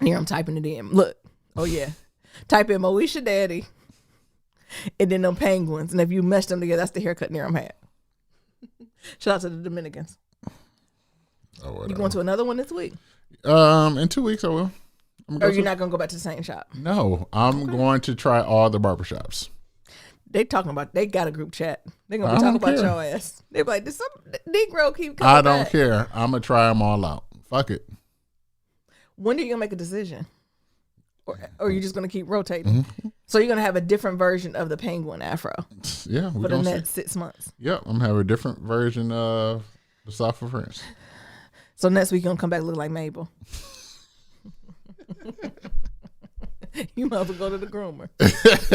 Here, I'm typing it in. Look. Oh, yeah. Type in Moesha Daddy. And then them penguins. And if you mesh them together, that's the haircut Niram had. Shout out to the Dominicans. Oh, you going to another one this week? In 2 weeks I will. Or you're not going to go back to the same shop? No, I'm going to try all the barbershops. They talking about, they got a group chat. They going to be talking about your ass. They be like, did some Negro keep coming I don't back? care. I'm going to try them all out. Fuck it. When are you going to make a decision? Or you just going to keep rotating? Mm-hmm. So you're going to have a different version of the penguin afro? Yeah. For the next 6 months? Yep. I'm going to have a different version of the South of France. So next week you're going to come back looking like Mabel. You might as well go to the groomer.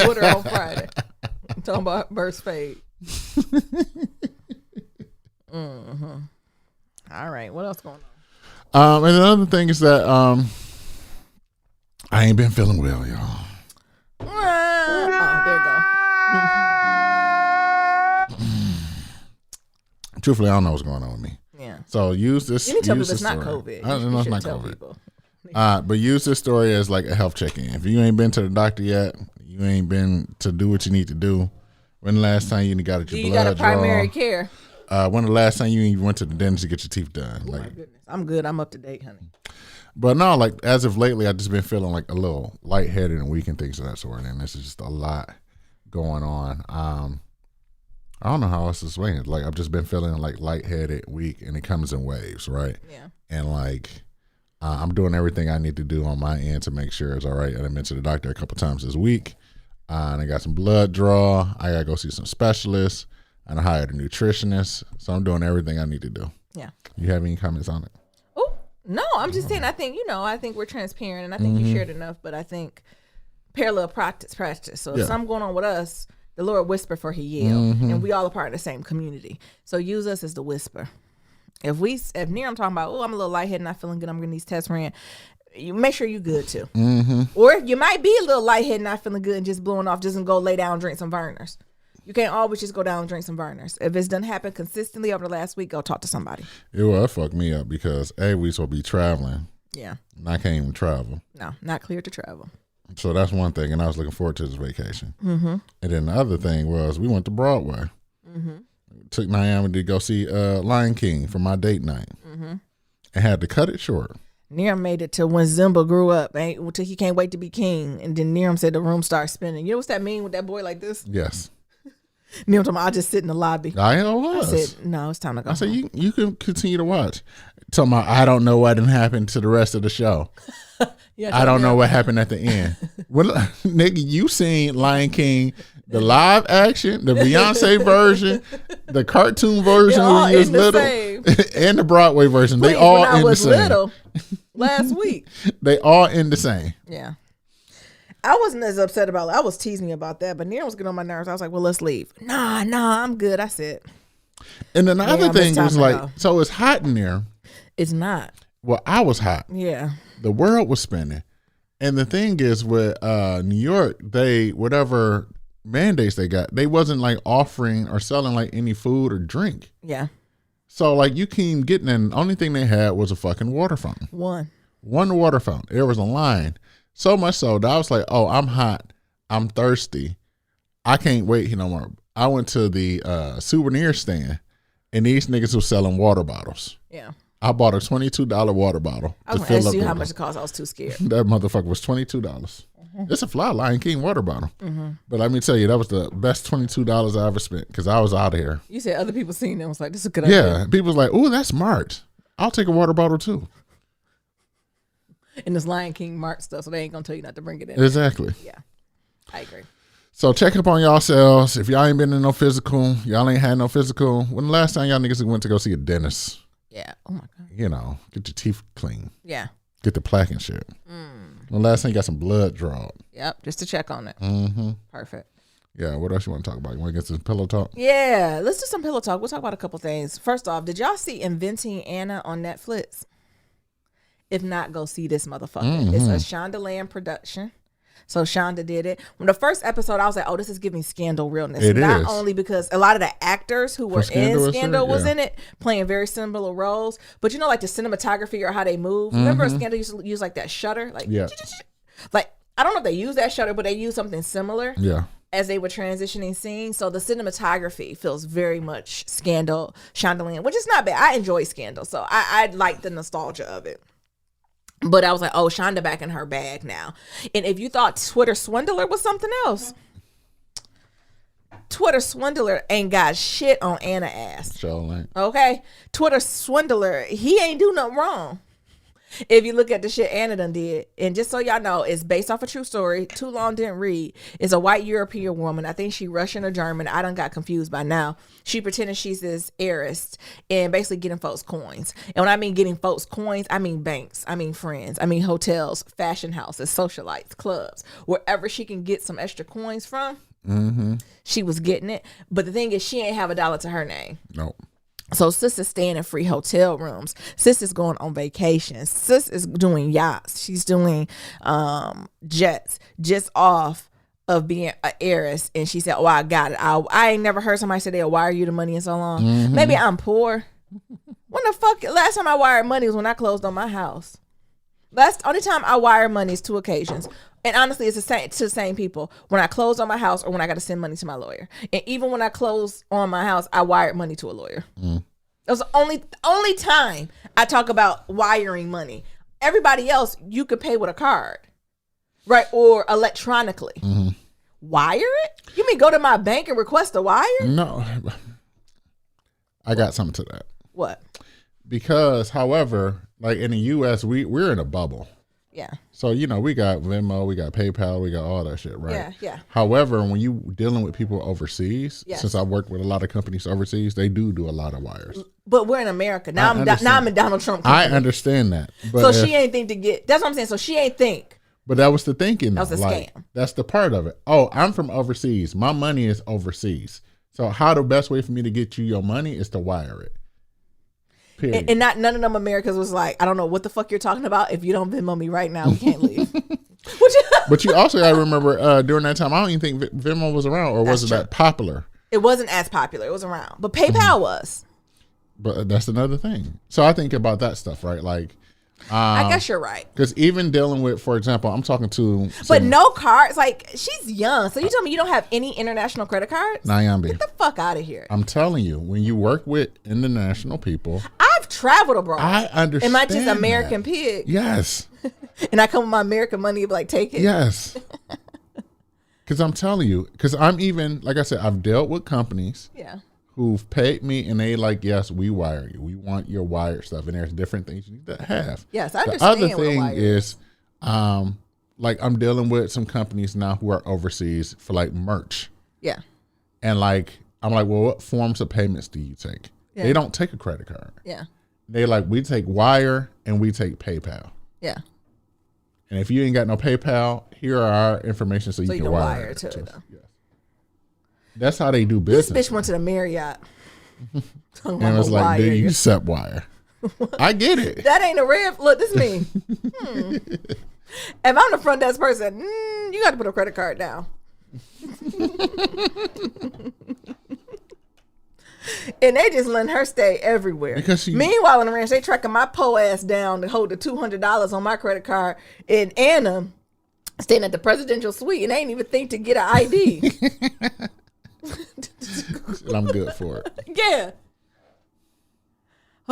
Order on Friday. I'm talking about burst fade. Mm-hmm. All right. What else going on? And another thing is that I ain't been feeling well, y'all. Oh, there you go. Truthfully, I don't know what's going on with me. Yeah. So use this. You need to tell people it's not COVID. I don't know it's not COVID. But use this story as like a health check-in. If you ain't been to the doctor yet, you ain't been to do what you need to do. When the last time you got your blood drawn? You got a primary care. When the last time you even went to the dentist to get your teeth done? Oh, my goodness. I'm good. I'm up to date, honey. But no, like as of lately, I've just been feeling like a little lightheaded and weak and things of that sort. And this is just a lot going on. I don't know how else to explain it. Like I've just been feeling like lightheaded, weak, and it comes in waves, right? Yeah. And like I'm doing everything I need to do on my end to make sure it's all right. And I've been to the doctor a couple times this week. And I got some blood draw. I got to go see some specialists. And I hired a nutritionist. So I'm doing everything I need to do. Yeah. You have any comments on it? Oh, no. I'm just saying, I think we're transparent. And I think you shared enough. But I think parallel practice. So if something going on with us, the Lord whisper for he yell. And we all are part of the same community. So use us as the whisper. If I'm talking about, I'm a little lightheaded, not feeling good, I'm getting these tests ran, you make sure you're good too. Or you might be a little lightheaded, not feeling good, and just blowing off, just go lay down and drink some Vernors. You can't always just go down and drink some Vernors. If it's done happen consistently over the last week, go talk to somebody. It will fuck me up because we supposed to be traveling. Yeah. And I can't even travel. No, not clear to travel. So that's one thing, and I was looking forward to this vacation. And then the other thing was we went to Broadway. Took Naomi to go see Lion King for my date night. And had to cut it short. Niram made it to when Zimba grew up, until he can't wait to be king. And then Niram said the room started spinning. You know what's that mean with that boy like this? Yes. Neil told me I'll just sit in the lobby. I was. I said, no, it's time to go. I said, you can continue to watch. Talking about, I don't know what happened to the rest of the show. Yeah, I don't know what happened at the end. Well, nigga, you seen Lion King, the live action, the Beyonce version, the cartoon version when you was little, and the Broadway version. They all in the same. Little, last week. They all in the same. Yeah. I wasn't as upset about it. I was teasing about that, but Neil was getting on my nerves. I was like, well, let's leave. Nah, I'm good. I said. And then the other thing was like, so it's hot in there. It's not. Well, I was hot. Yeah. The world was spinning. And the thing is with New York, they, whatever mandates they got, they wasn't like offering or selling like any food or drink. Yeah. So like you came getting in, the only thing they had was a fucking water fountain. One water fountain. There was a line. So much so that I was like, oh, I'm hot. I'm thirsty. I can't wait no more. I went to the souvenir stand and these niggas were selling water bottles. Yeah. I bought a $22 water bottle. I was going to ask you how much it cost. I was too scared. That motherfucker was $22. Mm-hmm. It's a fly Lion King water bottle. Mm-hmm. But let me tell you, that was the best $22 I ever spent because I was out of here. You said other people seen it and was like, this is a good idea. Yeah. People was like, ooh, that's smart. I'll take a water bottle too. And this Lion King Mark stuff, so they ain't going to tell you not to bring it in. Exactly. Yeah. I agree. So check up on y'all selves. If y'all ain't been in no physical, y'all ain't had no physical. When the last time y'all niggas went to go see a dentist? Yeah. Oh my God. You know, get your teeth clean. Yeah. Get the plaque and shit. When last time you got some blood drawn? Yep. Just to check on it. Mm-hmm. Perfect. Yeah. What else you want to talk about? You want to get some pillow talk? Yeah. Let's do some pillow talk. We'll talk about a couple things. First off, did y'all see Inventing Anna on Netflix? If not, go see this motherfucker. Mm-hmm. It's a Shonda Land production. So Shonda did it. When the first episode, I was like, oh, this is giving Scandal realness. Not only because a lot of the actors who were in Scandal was in it, playing very similar roles. But you know, like the cinematography or how they move. Mm-hmm. Remember Scandal used to use like that shutter? Like, like, I don't know if they use that shutter, but they use something similar. Yeah. As they were transitioning scenes. So the cinematography feels very much Scandal, Shonda Land, which is not bad. I enjoy Scandal. So I like the nostalgia of it. But I was like, oh, Shonda back in her bag now. And if you thought Twitter Swindler was something else, Twitter Swindler ain't got shit on Anna ass. Sure. Okay? Twitter Swindler, he ain't do nothing wrong. If you look at the shit Anna done did, and just so y'all know, it's based off a true story. Too long didn't read. It's a white European woman. I think she Russian or German. I done got confused by now. She pretended she's this heiress and basically getting folks coins. And when I mean getting folks coins, I mean banks. I mean friends. I mean hotels, fashion houses, socialites, clubs. Wherever she can get some extra coins from, she was getting it. But the thing is, she ain't have $1 to her name. Nope. So sis is staying in free hotel rooms. Sis is going on vacations. Sis is doing yachts. She's doing jets just off of being an heiress. And she said, oh, I got it. I ain't never heard somebody say they'll wire you the money in so long. Mm-hmm. Maybe I'm poor. When the fuck? Last time I wired money was when I closed on my house. Only time I wire money is 2 occasions. And honestly, it's to the same people. When I closed on my house or when I got to send money to my lawyer. And even when I closed on my house, I wired money to a lawyer. That was the only time I talk about wiring money. Everybody else, you could pay with a card, right? Or electronically. Mm-hmm. Wire it? You mean go to my bank and request a wire? No. I got something to that. What? Because, however, like in the U.S., we're in a bubble. Yeah. So, you know, we got Venmo, we got PayPal, we got all that shit, right? Yeah, yeah. However, when you dealing with people overseas, yes. Since I worked with a lot of companies overseas, they do a lot of wires. But we're in America. Now I'm in Donald Trump company. I understand that. But so she ain't think to get, that's what I'm saying. So she ain't think. But that was the thinking. That was a scam. That's the part of it. Oh, I'm from overseas. My money is overseas. So how the best way for me to get you your money is to wire it. And not none of them Americans was like, I don't know what the fuck you're talking about. If you don't Venmo me right now, we can't leave. But you also got to remember during that time, I don't even think Venmo was around, or was it that popular? It wasn't as popular. It was around, but PayPal was. But that's another thing. So I think about that stuff, right? Like, I guess you're right. Because even dealing with, for example, I'm talking to. But no cards. Like, she's young. So you tell me you don't have any international credit cards? Nyambi. Get the fuck out of here. I'm telling you, when you work with international people. I've traveled abroad. I understand. Am I just American pig? Yes. And I come with my American money and be like, take it. Yes. Because I'm telling you, because I'm even, like I said, I've dealt with companies who've paid me and they like, yes, we wire you. We want your wire stuff. And there's different things you need to have. Yes, I understand. The other thing is, like I'm dealing with some companies now who are overseas for like merch. Yeah. And like, I'm like, well, what forms of payments do you take? Yeah. They don't take a credit card. Yeah. They like, we take wire and we take PayPal. Yeah. And if you ain't got no PayPal, here are our information so you can wire it to us. Yes. That's how they do business. This bitch went to the Marriott. And it was like, do you accept wire? I get it. That ain't a red. Look, this is me. If I'm the front desk person, you got to put a credit card down. And they just letting her stay everywhere. Meanwhile, in the ranch, they tracking my po ass down to hold the $200 on my credit card. And Anna staying at the presidential suite, and they ain't even think to get an ID. I'm good for it. Yeah.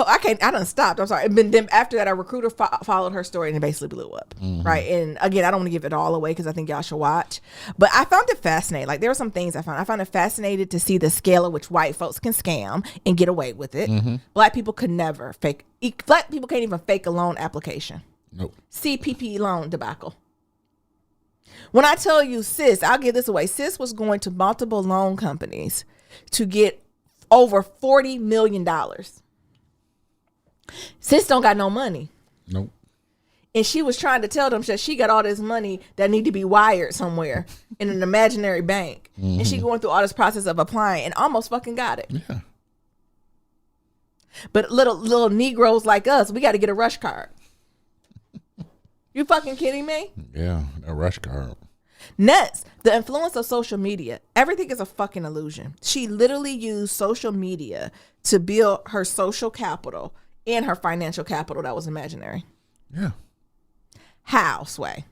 Oh, I done stopped. I'm sorry. And then after that, a recruiter followed her story and it basically blew up. Mm-hmm. Right. And again, I don't want to give it all away because I think y'all should watch. But I found it fascinating. Like, there were some things I found. I found it fascinating to see the scale at which white folks can scam and get away with it. Mm-hmm. Black people could never fake. Black people can't even fake a loan application. Nope. CPP loan debacle. When I tell you, sis, I'll give this away. Sis was going to multiple loan companies to get over $40 million. Sis don't got no money. Nope. And she was trying to tell them that she got all this money that need to be wired somewhere in an imaginary bank. Mm-hmm. And she going through all this process of applying and almost fucking got it. Yeah. But little Negroes like us, we got to get a rush card. You fucking kidding me? Yeah, a rush card. Next, the influence of social media. Everything is a fucking illusion. She literally used social media to build her social capital and her financial capital that was imaginary. Yeah. How, Sway?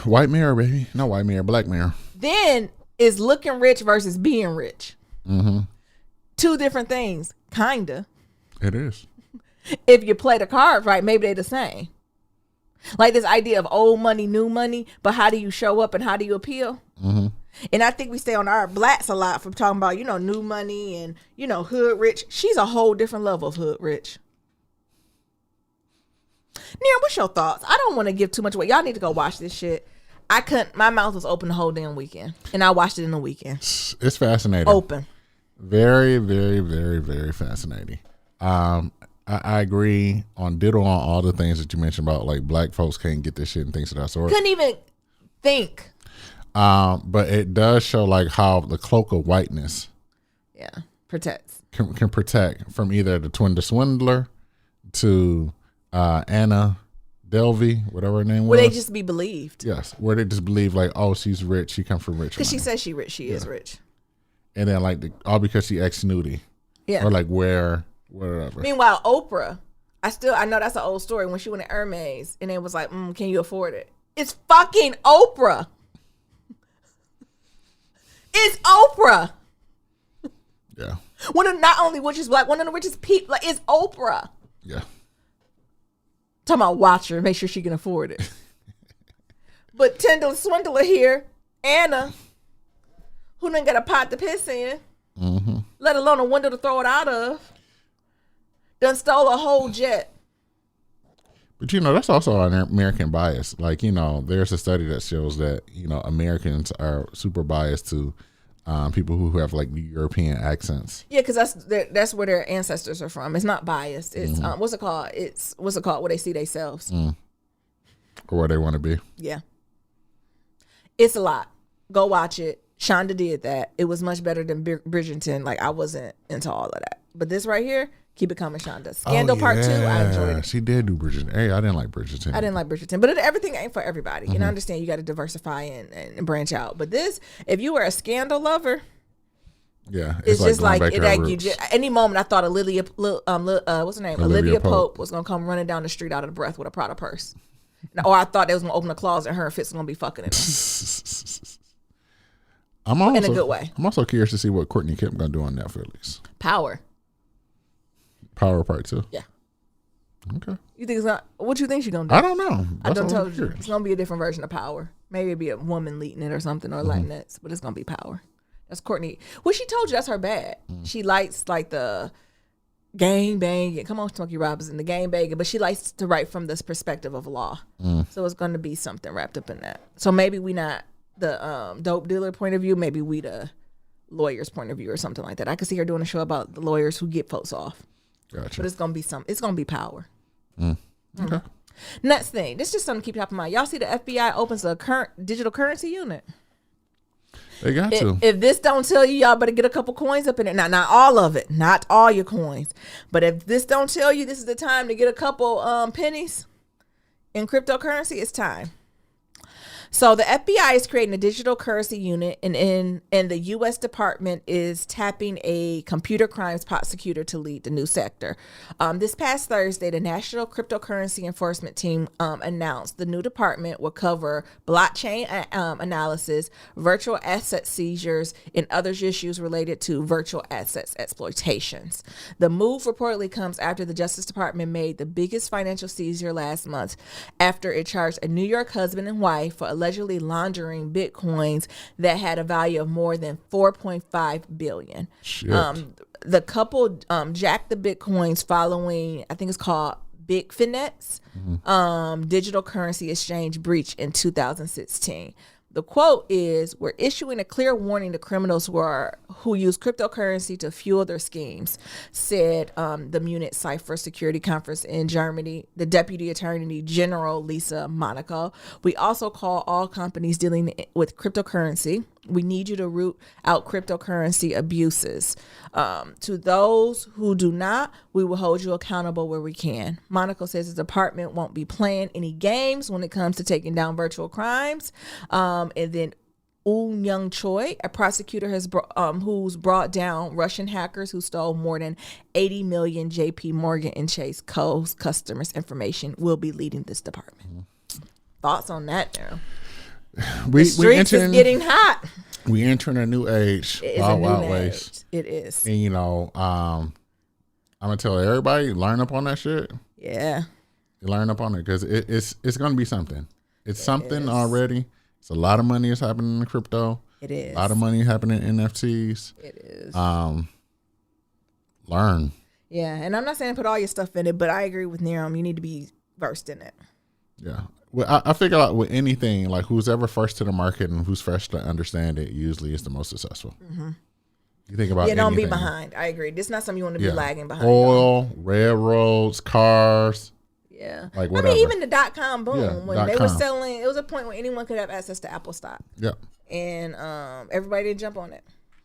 White mirror, baby. Not white mirror, black mirror. Then is looking rich versus being rich. Mm-hmm. Two different things. Kinda. It is. If you play the cards right, maybe they're the same. Like this idea of old money, new money, but how do you show up and how do you appeal? Mm-hmm. And I think we stay on our blacks a lot from talking about, new money and, hood rich. She's a whole different level of hood rich. Near, what's your thoughts? I don't want to give too much away. Y'all need to go watch this shit. I couldn't, my mouth was open the whole damn weekend. And I watched it in the weekend. It's fascinating. Open. Very, very, very, very fascinating. I agree on ditto on all the things that you mentioned about like black folks can't get this shit and things of that sort. Couldn't even think. But it does show like how the cloak of whiteness protects can protect from either the swindler to Anna Delvey, whatever her name was. Where they just be believed. Yes, where they just believe like, oh, she's rich, she comes from rich. Because she says she rich, she is rich. And then like all because she ex snooty. Yeah. Or like whatever. Meanwhile, Oprah, I know that's an old story when she went to Hermes and it was like, can you afford it? It's fucking Oprah. It's Oprah. Yeah. One of not only which is black, one of the richest people, like, it's Oprah. Yeah. Talking about watch her, make sure she can afford it. But Tyndall Swindler here, Anna, who done got a pot to piss in, let alone a window to throw it out of, done stole a whole jet. But that's also an American bias. Like, there's a study that shows that, Americans are super biased to people who have like the European accents. Yeah, because that's where their ancestors are from. It's not biased. It's what's it called? Where they see themselves. Or where they want to be. Yeah. It's a lot. Go watch it. Shonda did that. It was much better than Bridgerton. Like, I wasn't into all of that. But this right here, keep it coming, Shonda. Scandal Part 2, I enjoyed it. She did do Bridgerton. Hey, I didn't like Bridgerton. I didn't like Bridgerton. But everything ain't for everybody. And I understand you got to diversify and branch out. But this, if you were a scandal lover, it's just like any moment I thought Olivia, what's her name? Olivia Pope was going to come running down the street out of the breath with a Prada purse. Or I thought they was going to open a closet and her and Fitz was going to be fucking in them. In a good way. I'm also curious to see what Courtney Kemp going to do on Netflix. Power Part 2. Yeah. Okay. You think it's not? What you think she's gonna do? I don't know. I don't tell you. It's gonna be a different version of Power. Maybe it'd be a woman leading it or something, or Latinx, but it's gonna be power. That's Courtney. Well, she told you that's her bad. She likes like the gang banging. Come on, Smokey Robinson, the gang banging, but she likes to write from this perspective of law. So it's gonna be something wrapped up in that. So maybe we not the dope dealer point of view. Maybe we the lawyer's point of view or something like that. I could see her doing a show about the lawyers who get folks off. Gotcha. But it's gonna be It's gonna be power. Okay. Next thing, this is just something to keep top of mind. Y'all see the FBI opens a current digital currency unit. They got to. If this don't tell you, y'all better get a couple coins up in it. Not all of it, not all your coins, but if this don't tell you this is the time to get a couple pennies in cryptocurrency, it's time. So the FBI is creating a digital currency unit, and the U.S. Department is tapping a computer crimes prosecutor to lead the new sector. This past Thursday, the National Cryptocurrency Enforcement Team announced the new department will cover blockchain analysis, virtual asset seizures, and other issues related to virtual assets exploitations. The move reportedly comes after the Justice Department made the biggest financial seizure last month after it charged a New York husband and wife for allegedly laundering bitcoins that had a value of more than $4.5 billion. Shit. The couple jacked the bitcoins following, I think it's called Bitfinet's digital currency exchange breach in 2016. The quote is, "We're issuing a clear warning to criminals who use cryptocurrency to fuel their schemes," said the Munich Cypher Security Conference in Germany, the Deputy Attorney General Lisa Monaco. "We also call all companies dealing with cryptocurrency. We need you to root out cryptocurrency abuses. To those who do not, we will hold you accountable where we can." Monaco says the department won't be playing any games when it comes to taking down virtual crimes. And then Woon Young Choi, a prosecutor who's brought down Russian hackers who stole more than 80 million JP Morgan and Chase customers' information, will be leading this department. Thoughts on that now? The streets is getting hot. We entering a new age. It is Wild, a new wild age. ways. It is. And I'm gonna tell everybody, learn up on that shit. Yeah. Learn up on it because it's gonna be something. It's something already. It's a lot of money is happening in crypto. It is. A lot of money happening in NFTs. It is. Learn. Yeah, and I'm not saying put all your stuff in it, but I agree with Niram. You need to be versed in it. Yeah. Well, I figure out with anything, like who's ever first to the market and who's first to understand it usually is the most successful. Mm-hmm. You think about don't anything. be behind. I agree. This is not something you want to be lagging behind. Oil, railroads, cars. Yeah. Like whatever. I mean, even the .com boom, when they were .com. selling, it was a point where anyone could have access to Apple stock. Yeah. And everybody didn't jump on it,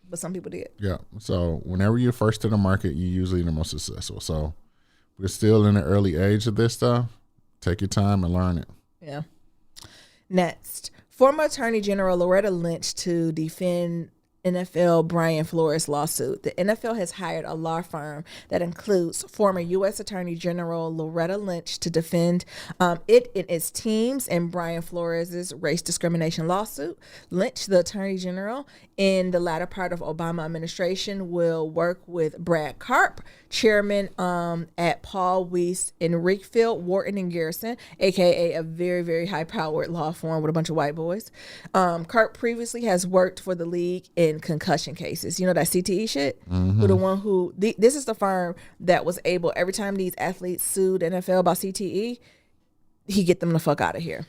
but some people did. Yeah. So whenever you're first to the market, you're usually the most successful. So we're still in the early age of this stuff. Take your time and learn it. Yeah. Next, former Attorney General Loretta Lynch to defend NFL Brian Flores lawsuit. The NFL has hired a law firm that includes former U.S. Attorney General Loretta Lynch to defend it and its teams in Brian Flores' race discrimination lawsuit. Lynch, the Attorney General in the latter part of Obama administration, will work with Brad Karp, chairman at Paul Weiss in Rickfield, Wharton, and Garrison, aka a very, very high-powered law firm with a bunch of white boys. Karp previously has worked for the league in concussion cases. You know that CTE shit? Mm-hmm. Who the one who this is the firm that was able, every time these athletes sued NFL about CTE, he get them the fuck out of here.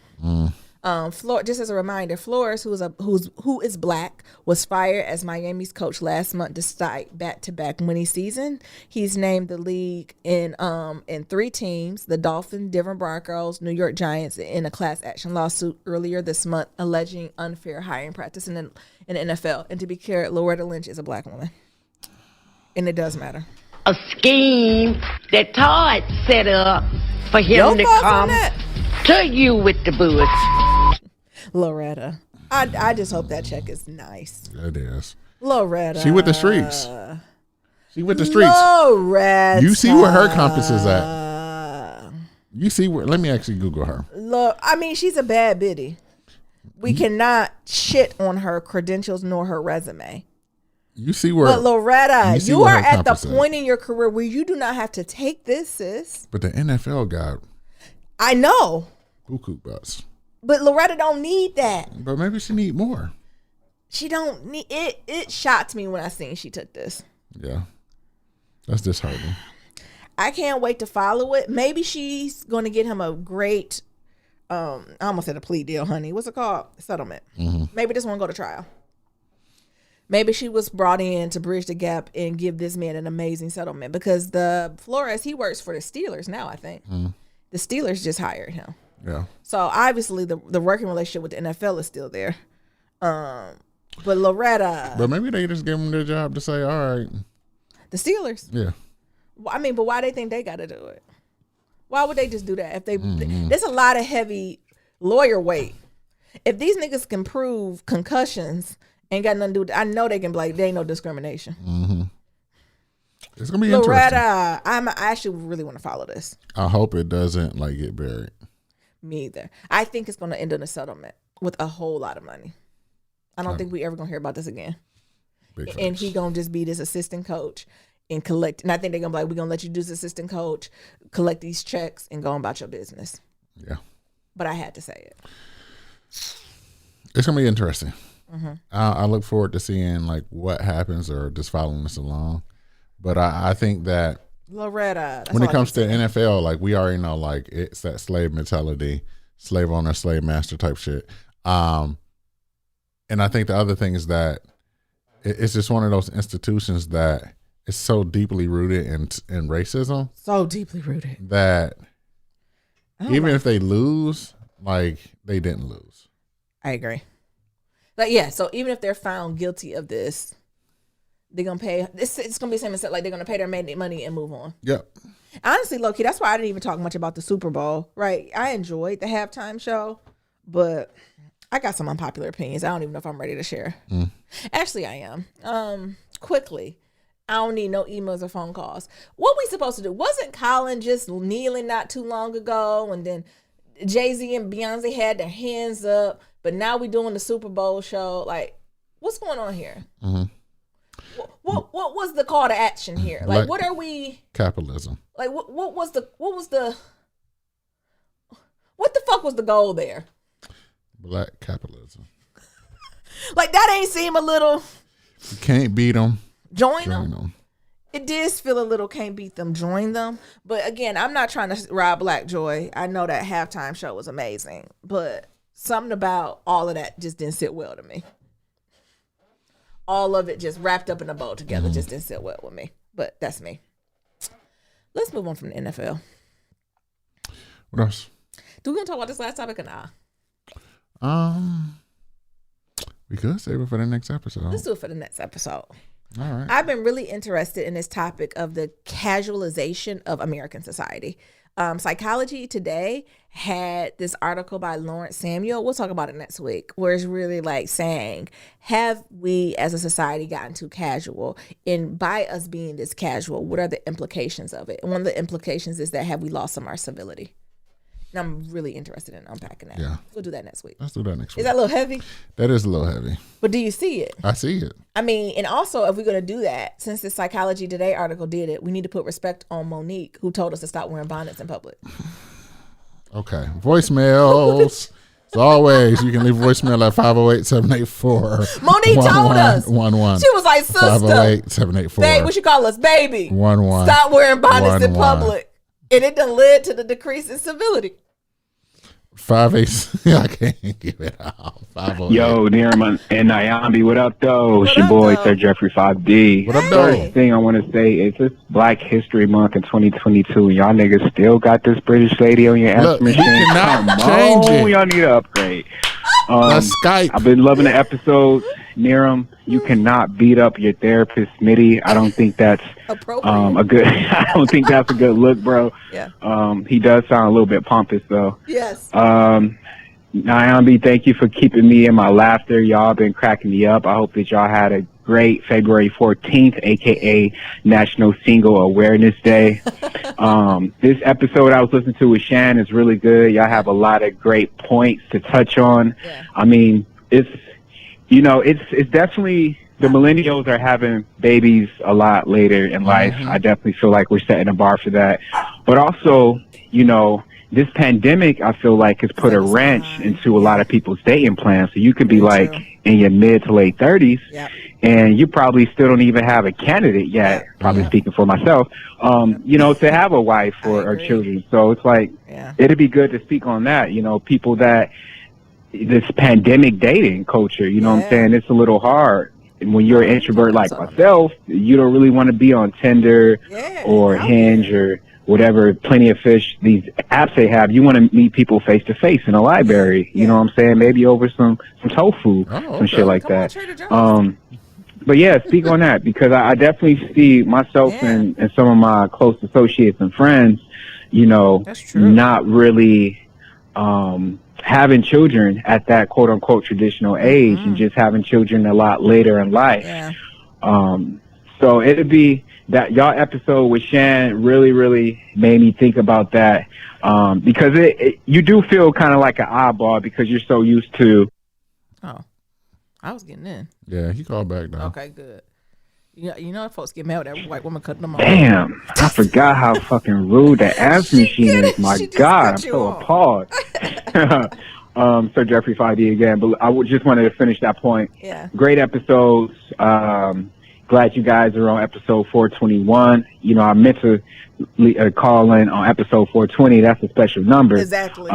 Just as a reminder, Flores, who is black, was fired as Miami's coach last month despite back-to-back winning season. He's named the league in 3 teams: the Dolphins, Denver Broncos, New York Giants, in a class action lawsuit earlier this month alleging unfair hiring practice in the NFL. And to be clear, Loretta Lynch is a black woman, and it does matter. A scheme that Todd set up for him to come to you with the bush. Loretta, I just hope that check is nice. It is. Loretta, she with the streets. She with the streets. Loretta, you see where her compass is at. You see where? Let me actually Google her. Look, I mean, she's a bad biddy. We cannot shit on her credentials nor her resume. You see where? But Loretta, you are at the point in your career where you do not have to take this, sis. But the NFL got. I know. Buku bus. But Loretta don't need that. But maybe she need more. She don't need it. It shocked me when I seen she took this. Yeah. That's disheartening. I can't wait to follow it. Maybe she's going to get him a great, I almost said a plea deal, honey. What's it called? Settlement. Mm-hmm. Maybe this won't go to trial. Maybe she was brought in to bridge the gap and give this man an amazing settlement because the Flores, he works for the Steelers now, I think. Mm. The Steelers just hired him. Yeah. So obviously the working relationship with the NFL is still there. But Loretta. But maybe they just give him the job to say, all right. The Steelers? Yeah. I mean, but why they think they got to do it? Why would they just do that? If they, there's a lot of heavy lawyer weight. If these niggas can prove concussions, ain't got nothing to do with it, I know they can be like, there ain't no discrimination. Mm-hmm. It's gonna be Loretta, I actually really want to follow this. I hope it doesn't like get buried. Me either. I think it's gonna end in a settlement with a whole lot of money. I don't think we ever gonna hear about this again. And he gonna just be this assistant coach and collect. And I think they're gonna be like, we're gonna let you do this assistant coach, collect these checks, and go about your business. Yeah. But I had to say it. It's gonna be interesting. Mm-hmm. I look forward to seeing like what happens or just following this along. But I think that Loretta, when it comes to NFL, like we already know, like it's that slave mentality, slave owner, slave master type shit. And I think the other thing is that it's just one of those institutions that is so deeply rooted in racism. So deeply rooted. That even if they lose, like they didn't lose. I agree. Like, yeah, so even if they're found guilty of this, they're going to pay. It's going to be the same as like they're going to pay their money and move on. Yep. Honestly, low-key, that's why I didn't even talk much about the Super Bowl, right? I enjoyed the halftime show, but I got some unpopular opinions. I don't even know if I'm ready to share. Actually, I am. Quickly. I don't need no emails or phone calls. What we supposed to do? Wasn't Colin just kneeling not too long ago, and then Jay-Z and Beyonce had their hands up, but now we doing the Super Bowl show? Like, what's going on here? Mm-hmm. What was the call to action here? Like, what are we? Capitalism. Like, what the fuck was the goal there? Black capitalism. Like, that ain't seem a little. You can't beat them. Join them. It did feel a little can't beat them, join them. But again, I'm not trying to rob Black Joy. I know that halftime show was amazing, but something about all of that just didn't sit well to me. All of it just wrapped up in a bow together just didn't sit well with me. But that's me. Let's move on from the NFL. What else? Do we want to talk about this last topic or not? We could save it for the next episode. Let's do it for the next episode. All right. I've been really interested in this topic of the casualization of American society. Psychology Today had this article by Lawrence Samuel. We'll talk about it next week, where it's really like saying, have we as a society gotten too casual? And by us being this casual, what are the implications of it? And one of the implications is that have we lost some of our civility? And I'm really interested in unpacking that. Yeah. We'll do that next week. Let's do that next week. Is that a little heavy? That is a little heavy. But do you see it? I see it. I mean, and also if we're going to do that, since the Psychology Today article did it, we need to put respect on Monique, who told us to stop wearing bonnets in public. Okay. Voicemails. As always, you can leave voicemail at 508-784. Monique told us. 11. She was like, sister. 508-784. Babe, what you call us? Baby. 11. Stop wearing bonnets in public. And it done led to the decrease in civility. 5-8. I can't give it out. 508. Yo, Nirma and Nyambi, what up, though? It's your boy, Sir Jeffrey 5D. What up, though? First thing I want to say is it's Black History Month in 2022. Y'all niggas still got this British lady on your answer machine. You cannot change it. Y'all need to upgrade. That's Skype. I've been loving the episodes. Niram, you cannot beat up your therapist, Smitty. I don't think that's a good. I don't think that's a good look, bro. Yeah. He does sound a little bit pompous, though. Yes. Nyambi, thank you for keeping me in my laughter. Y'all been cracking me up. I hope that y'all had a great February 14th, aka National Single Awareness Day. This episode I was listening to with Shan is really good. Y'all have a lot of great points to touch on. Yeah. I mean, it's definitely the millennials are having babies a lot later in life. I definitely feel like we're setting a bar for that. But also, this pandemic, I feel like, has put a wrench into a lot of people's dating plans. So you could be like in your mid to late 30s, and you probably still don't even have a candidate yet, probably speaking for myself, you know, to have a wife or children. So it's like, it'd be good to speak on that, you know, people that, this pandemic dating culture, you know what I'm saying? It's a little hard. And when you're an introvert like myself, you don't really want to be on Tinder or Hinge or whatever, Plenty of Fish, these apps they have. You want to meet people face to face in a library, you know what I'm saying? Maybe over some tofu, some shit like that. But yeah, speak on that, because I definitely see myself and some of my close associates and friends, you know, not really having children at that quote unquote traditional age and just having children a lot later in life. So it'd be that y'all episode with Shan really made me think about that, because you do feel kind of like an oddball because you're so used to. Oh, I was getting in. Yeah, he called back though. Okay, good. You know, folks get mad with that white woman cutting them off. Damn, I forgot how fucking rude that answer machine is. My God, I'm so appalled. Sir Jeffrey 5D again, but I just wanted to finish that point. Yeah. Great episodes. Glad you guys are on episode 421. You know, I meant to call in on episode 420. That's a special number. Exactly.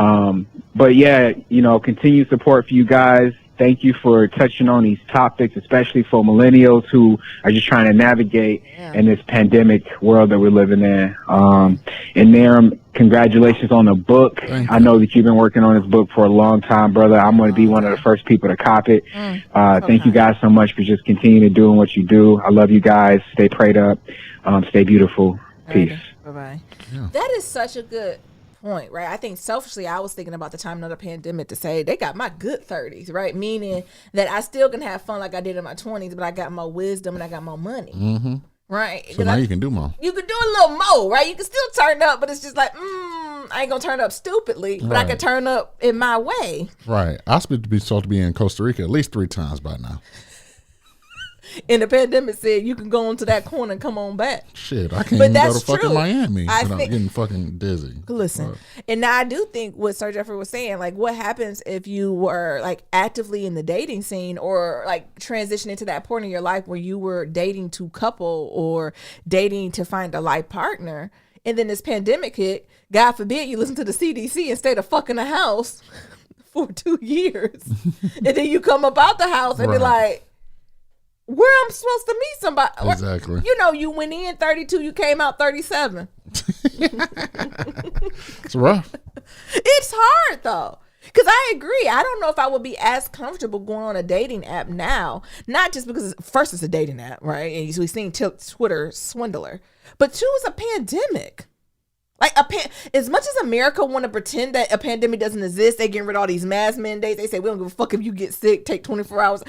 But yeah, you know, continued support for you guys. Thank you for touching on these topics, especially for millennials who are just trying to navigate in this pandemic world that we're living in. And Narum, congratulations on the book. I know that you've been working on this book for a long time, brother. I'm going to be one of the first people to cop it. Thank you guys so much for just continuing to doing what you do. I love you guys. Stay prayed up. Stay beautiful. Peace. Bye-bye. Yeah. That is such a good point, right? I think selfishly I was thinking about the time of the pandemic to say they got my good 30s, right? Meaning that I still can have fun like I did in my 20s, but I got more wisdom and I got more money, right? So now you can do more. You can do a little more, right? You can still turn up, but it's just like, I ain't gonna turn up stupidly, but I can turn up in my way. Right. I supposed to be in Costa Rica at least 3 times by now. And the pandemic said you can go into that corner and come on back. Shit, I can't even go to fucking Miami without getting fucking dizzy. Listen, and now I do think what Sir Jeffrey was saying, like what happens if you were like actively in the dating scene or like transitioning to that point in your life where you were dating to couple or dating to find a life partner, and then this pandemic hit, God forbid you listen to the CDC and stay the fuck in the house for 2 years. And then you come up out the house and be like, where I'm supposed to meet somebody. Exactly. You know, you went in 32, you came out 37. It's rough. It's hard though. Because I agree. I don't know if I would be as comfortable going on a dating app now. Not just because, first, it's a dating app, right? And we've seen Twitter swindler. But two, it's a pandemic. Like, as much as America want to pretend that a pandemic doesn't exist, they getting rid of all these mask mandates. They say, we don't give a fuck if you get sick, take 24 hours.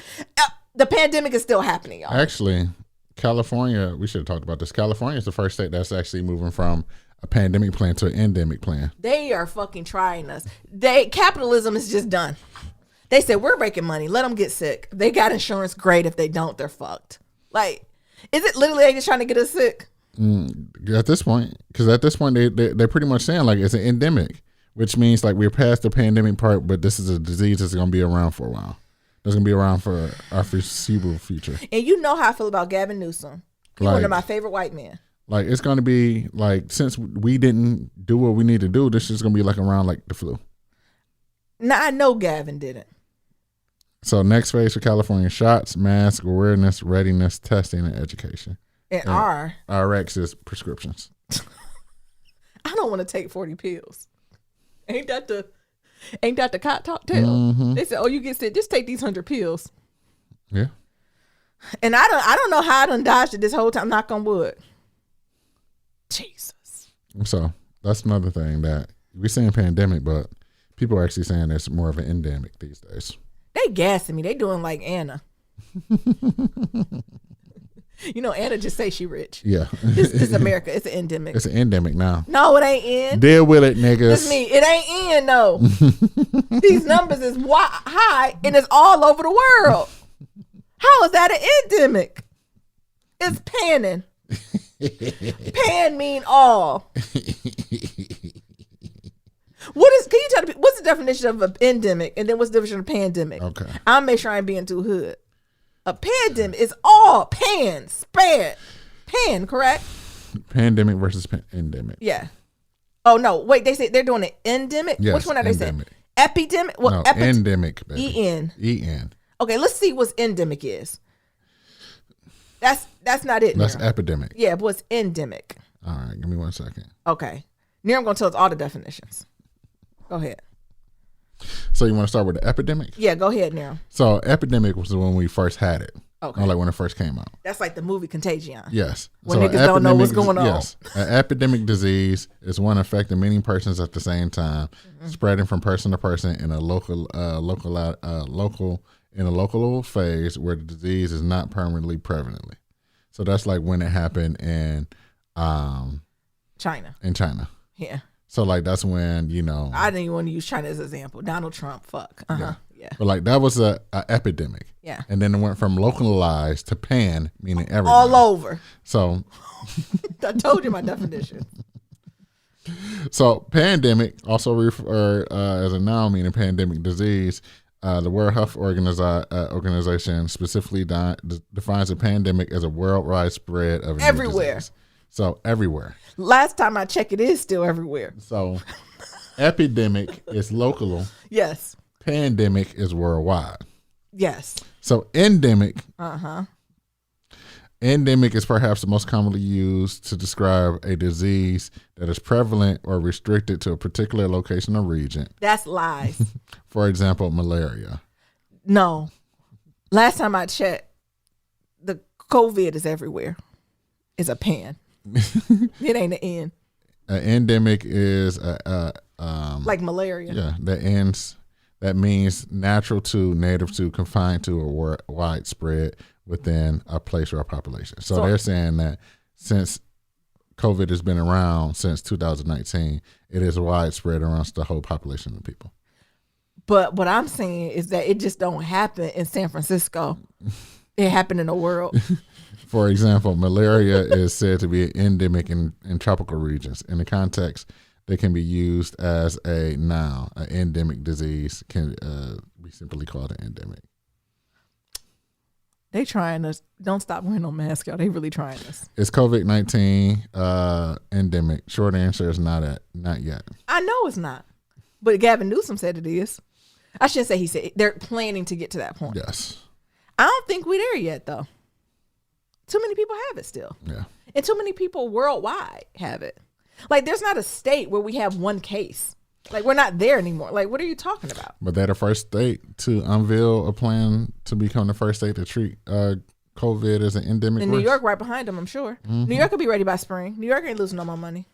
The pandemic is still happening, y'all. Actually, California, we should have talked about this. California is the first state that's actually moving from a pandemic plan to an endemic plan. They are fucking trying us. Capitalism is just done. They said, we're making money. Let them get sick. They got insurance. Great. If they don't, they're fucked. Like, is it literally they just trying to get us sick? At this point, because at this point, they're pretty much saying like it's an endemic, which means like we're past the pandemic part, but this is a disease that's going to be around for a while. That's going to be around for our foreseeable future. And you know how I feel about Gavin Newsom. He's one of my favorite white men. Like, it's going to be, like, since we didn't do what we need to do, this is going to be, like, around, like, the flu. Now, I know Gavin didn't. So, next phase for California, shots, mask, awareness, readiness, testing, and education. And RX is prescriptions. I don't want to take 40 pills. Ain't that the cot talk tale? Mm-hmm. They said, oh, you get sick, just take these 100 pills. Yeah. And I don't know how I done dodged it this whole time, knock on wood. Jesus. So that's another thing that we're saying pandemic, but people are actually saying it's more of an endemic these days. They gassing me. They doing like Anna. You know, Anna just say she rich. Yeah. This is America. It's an endemic. It's an endemic now. No, it ain't in. Deal with it, niggas. It's me. It ain't in, no. These numbers is high and it's all over the world. How is that an endemic? It's panning. Pan mean all. Can you tell me what's the definition of an endemic, and then what's the definition of pandemic? Okay. I'll make sure I ain't being too hood. A pandemic is all pan, correct? Pandemic versus endemic. Yeah. Oh no, wait. They say they're doing an endemic. Yes, Which one are they endemic. saying? Epidemic. No, endemic. Baby. En. Okay, let's see what endemic is. That's not it. That's Nero. epidemic. Yeah, but what's endemic? All right, give me 1 second. Okay, Nero, I'm gonna tell us all the definitions. Go ahead. So you want to start with the epidemic? Yeah, go ahead, Nero. So epidemic was when we first had it. Okay. Or like when it first came out. That's like the movie Contagion. Yes. When niggas don't know what's going on. Yes. An epidemic disease is one affecting many persons at the same time, spreading from person to person in a local phase where the disease is not permanently prevalently. So that's like when it happened in China. In China. Yeah. So like that's when, you know, I didn't even want to use China as an example. Donald Trump, fuck. Yeah. But like that was a epidemic. Yeah. And then it went from localized to pan, meaning everywhere. All over. So I told you my definition. So pandemic, also referred as a noun meaning pandemic disease. The World Health Organization specifically defines a pandemic as a worldwide spread of a new everywhere. disease. So everywhere. Last time I checked, it is still everywhere. So epidemic is local. Yes. Pandemic is worldwide. Yes. So endemic. Endemic is perhaps the most commonly used to describe a disease that is prevalent or restricted to a particular location or region. That's lies. For example, malaria. No. Last time I checked, the COVID is everywhere. It's a pan. It ain't an end. An endemic is like malaria. Yeah, that means natural to, native to, confined to, or widespread within a place or a population. So they're saying that since COVID has been around since 2019, it is widespread around the whole population of people. But what I'm saying is that it just don't happen in San Francisco. It happened in the world. For example, malaria is said to be an endemic in tropical regions. In the context, they can be used as a noun. An endemic disease can be simply called an endemic. They trying us. Don't stop wearing no mask, y'all. They really trying us. Is COVID-19 endemic? Short answer is not yet. I know it's not. But Gavin Newsom said it is. I shouldn't say he said. They're planning to get to that point. Yes. I don't think we're there yet, though. Too many people have it still. Yeah. And too many people worldwide have it. Like, there's not a state where we have one case. Like, we're not there anymore. Like, what are you talking about? But they're the first state to unveil a plan to become the first state to treat COVID as an endemic. And New York right behind them, I'm sure. Mm-hmm. New York will be ready by spring. New York ain't losing no more money.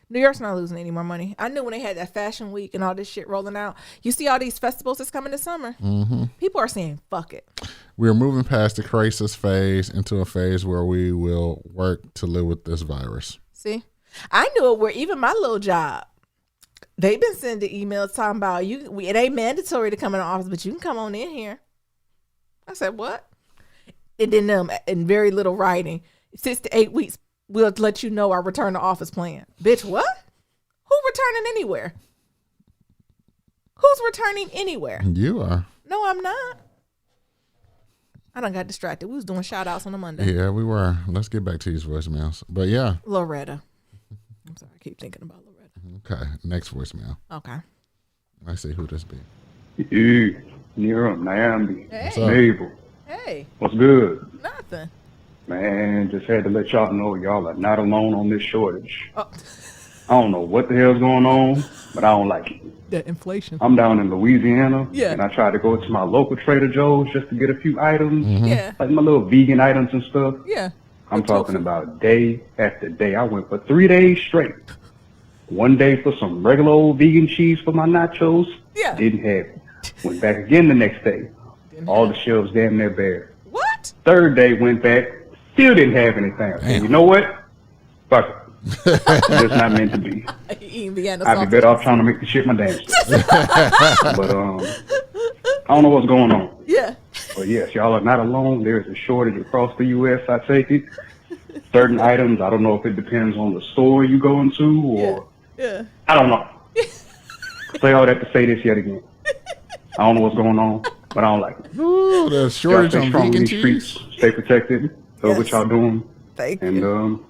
New York's not losing any more money. I knew when they had that fashion week and all this shit rolling out. You see all these festivals that's coming this summer. Mm-hmm. People are saying, fuck it. We're moving past the crisis phase into a phase where we will work to live with this virus. See? I knew it where even my little job, they've been sending emails talking about it ain't mandatory to come in the office, but you can come on in here. I said, what? And then in very little writing, 6 to 8 weeks, we'll let you know our return to office plan. Bitch, what? Who returning anywhere? Who's returning anywhere? You are. No, I'm not. I done got distracted. We was doing shout outs on a Monday. Yeah, we were. Let's get back to these voicemails. But yeah. Loretta. I'm sorry, I keep thinking about Loretta. Okay, next voicemail. Okay. Let's see who this be. Hey, Nero, Naomi, Hey. Mabel. Hey. What's good? Nothing. Man, just had to let y'all know y'all are not alone on this shortage. Oh. I don't know what the hell's going on, but I don't like it. The inflation. I'm down in Louisiana, Yeah. and I tried to go to my local Trader Joe's just to get a few items, Yeah. like my little vegan items and stuff. Yeah. I'm talking about day after day. I went for 3 days straight. One day for some regular old vegan cheese for my nachos. Yeah. Didn't have it. Went back again the next day. All the shelves damn near bare. What? Third day went back. Still didn't have anything. I said, you know what? Fuck it. It's not meant to be. Eating Vienna I'd be sausage. better off trying to make the shit my damn self. But I don't know what's going on. Yeah. But yes, y'all are not alone. There is a shortage across the U.S., I take it. Certain items, I don't know if it depends on the store you go into or Yeah. I don't know. Say all that to say this yet again. I don't know what's going on, but I don't like it. Ooh, the shortage Y'all on stay strong in vegan these cheese. streets. Stay protected. Yes. What y'all doing. Thank and, you.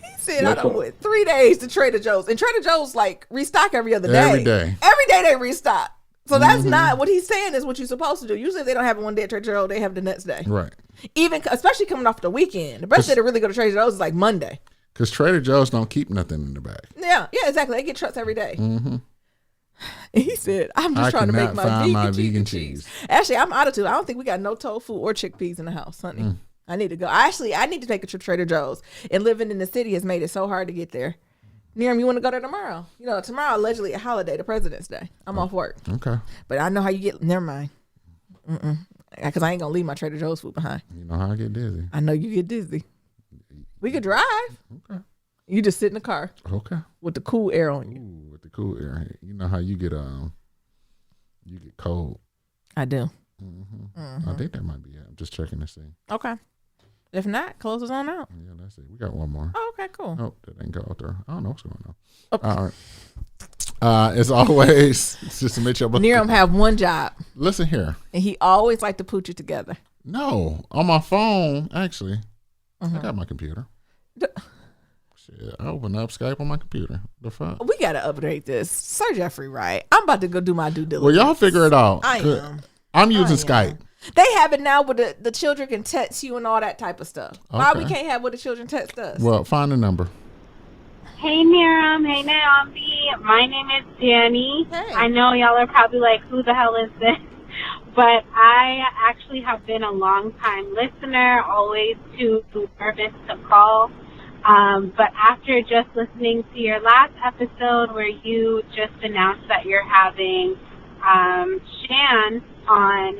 He said, I done went 3 days to Trader Joe's. And Trader Joe's, like, restock every other day. Every day. Every day they restock. So that's not what he's saying is what you're supposed to do. Usually if they don't have it one day at Trader Joe's, they have it the next day. Right. Even, especially coming off the weekend. The best day to really go to Trader Joe's is like Monday. Because Trader Joe's don't keep nothing in the bag. Yeah, exactly. They get trucks every day. And he said, I'm just trying to make my vegan cheese. Actually, I'm out of it. I don't think we got no tofu or chickpeas in the house, honey. I need to go. Actually, I need to take a trip to Trader Joe's. And living in the city has made it so hard to get there. Niram, you want to go there tomorrow? You know, tomorrow allegedly a holiday, the President's Day. I'm off work. Okay. But I know how you get. Never mind. Because I ain't gonna leave my Trader Joe's food behind. You know how I get dizzy. I know you get dizzy. We could drive. Okay. You just sit in the car. Okay. With the cool air on you. Ooh, with the cool air. You know how you get cold. I do. I think that might be it. I'm just checking to see. Okay. If not, close us on out. Yeah, that's it. We got one more. Oh, okay, cool. Oh, that didn't go out there. I don't know what's going on. Okay. All right. As always, it's just to make sure. Niram have one job. Listen here. And he always like to put you together. No, on my phone, actually. I got my computer. Shit, I opened up Skype on my computer. The fuck? We got to upgrade this. Sir Jeffrey, right? I'm about to go do my due diligence. Well, y'all figure it out. I am. I'm using Skype. They have it now where the children can text you and all that type of stuff. Okay. Why we can't have what the children text us? Well, find the number. Hey, Niram. Hey, Naomi. My name is Danny. Hey. I know y'all are probably like, who the hell is this? But I actually have been a long-time listener, always too nervous to call. But after just listening to your last episode where you just announced that you're having Shan on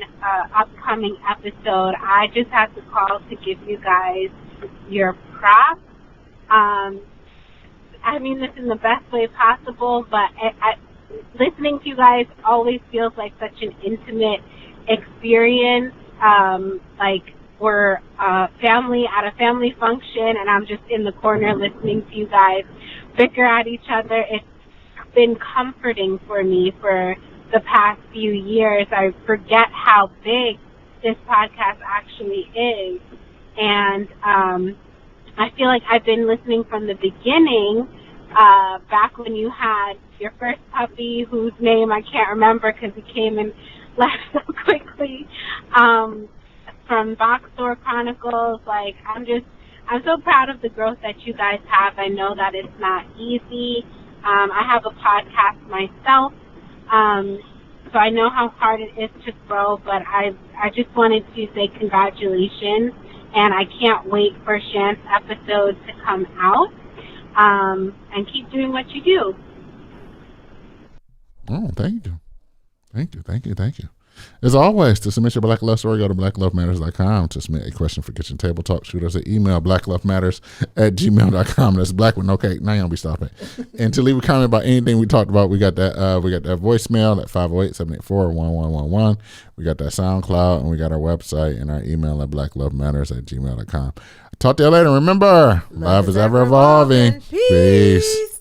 upcoming episode, I just had to call to give you guys your props. I mean this in the best way possible, but listening to you guys always feels like such an intimate experience. Like we're family at a family function, and I'm just in the corner listening to you guys bicker at each other. It's been comforting for me for the past few years. I forget how big this podcast actually is, and I feel like I've been listening from the beginning, back when you had your first puppy, whose name I can't remember because he came and left so quickly, from Box Store Chronicles. Like, I'm so proud of the growth that you guys have. I know that it's not easy. I have a podcast myself, so I know how hard it is to grow, but I just wanted to say congratulations, and I can't wait for Shan's episode to come out, and keep doing what you do. Oh, thank you. Thank you. As always, to submit your Black Love story, go to blacklovematters.com to submit a question for Kitchen Table Talk. Shoot us an email, blacklovematters@gmail.com. That's black with no cake. Now you don't be stopping. And to leave a comment about anything we talked about, we got that voicemail at 508-784-1111. We got that SoundCloud, and we got our website and our email at blacklovematters@gmail.com. Talk to you later. Remember, love is ever evolving. Peace.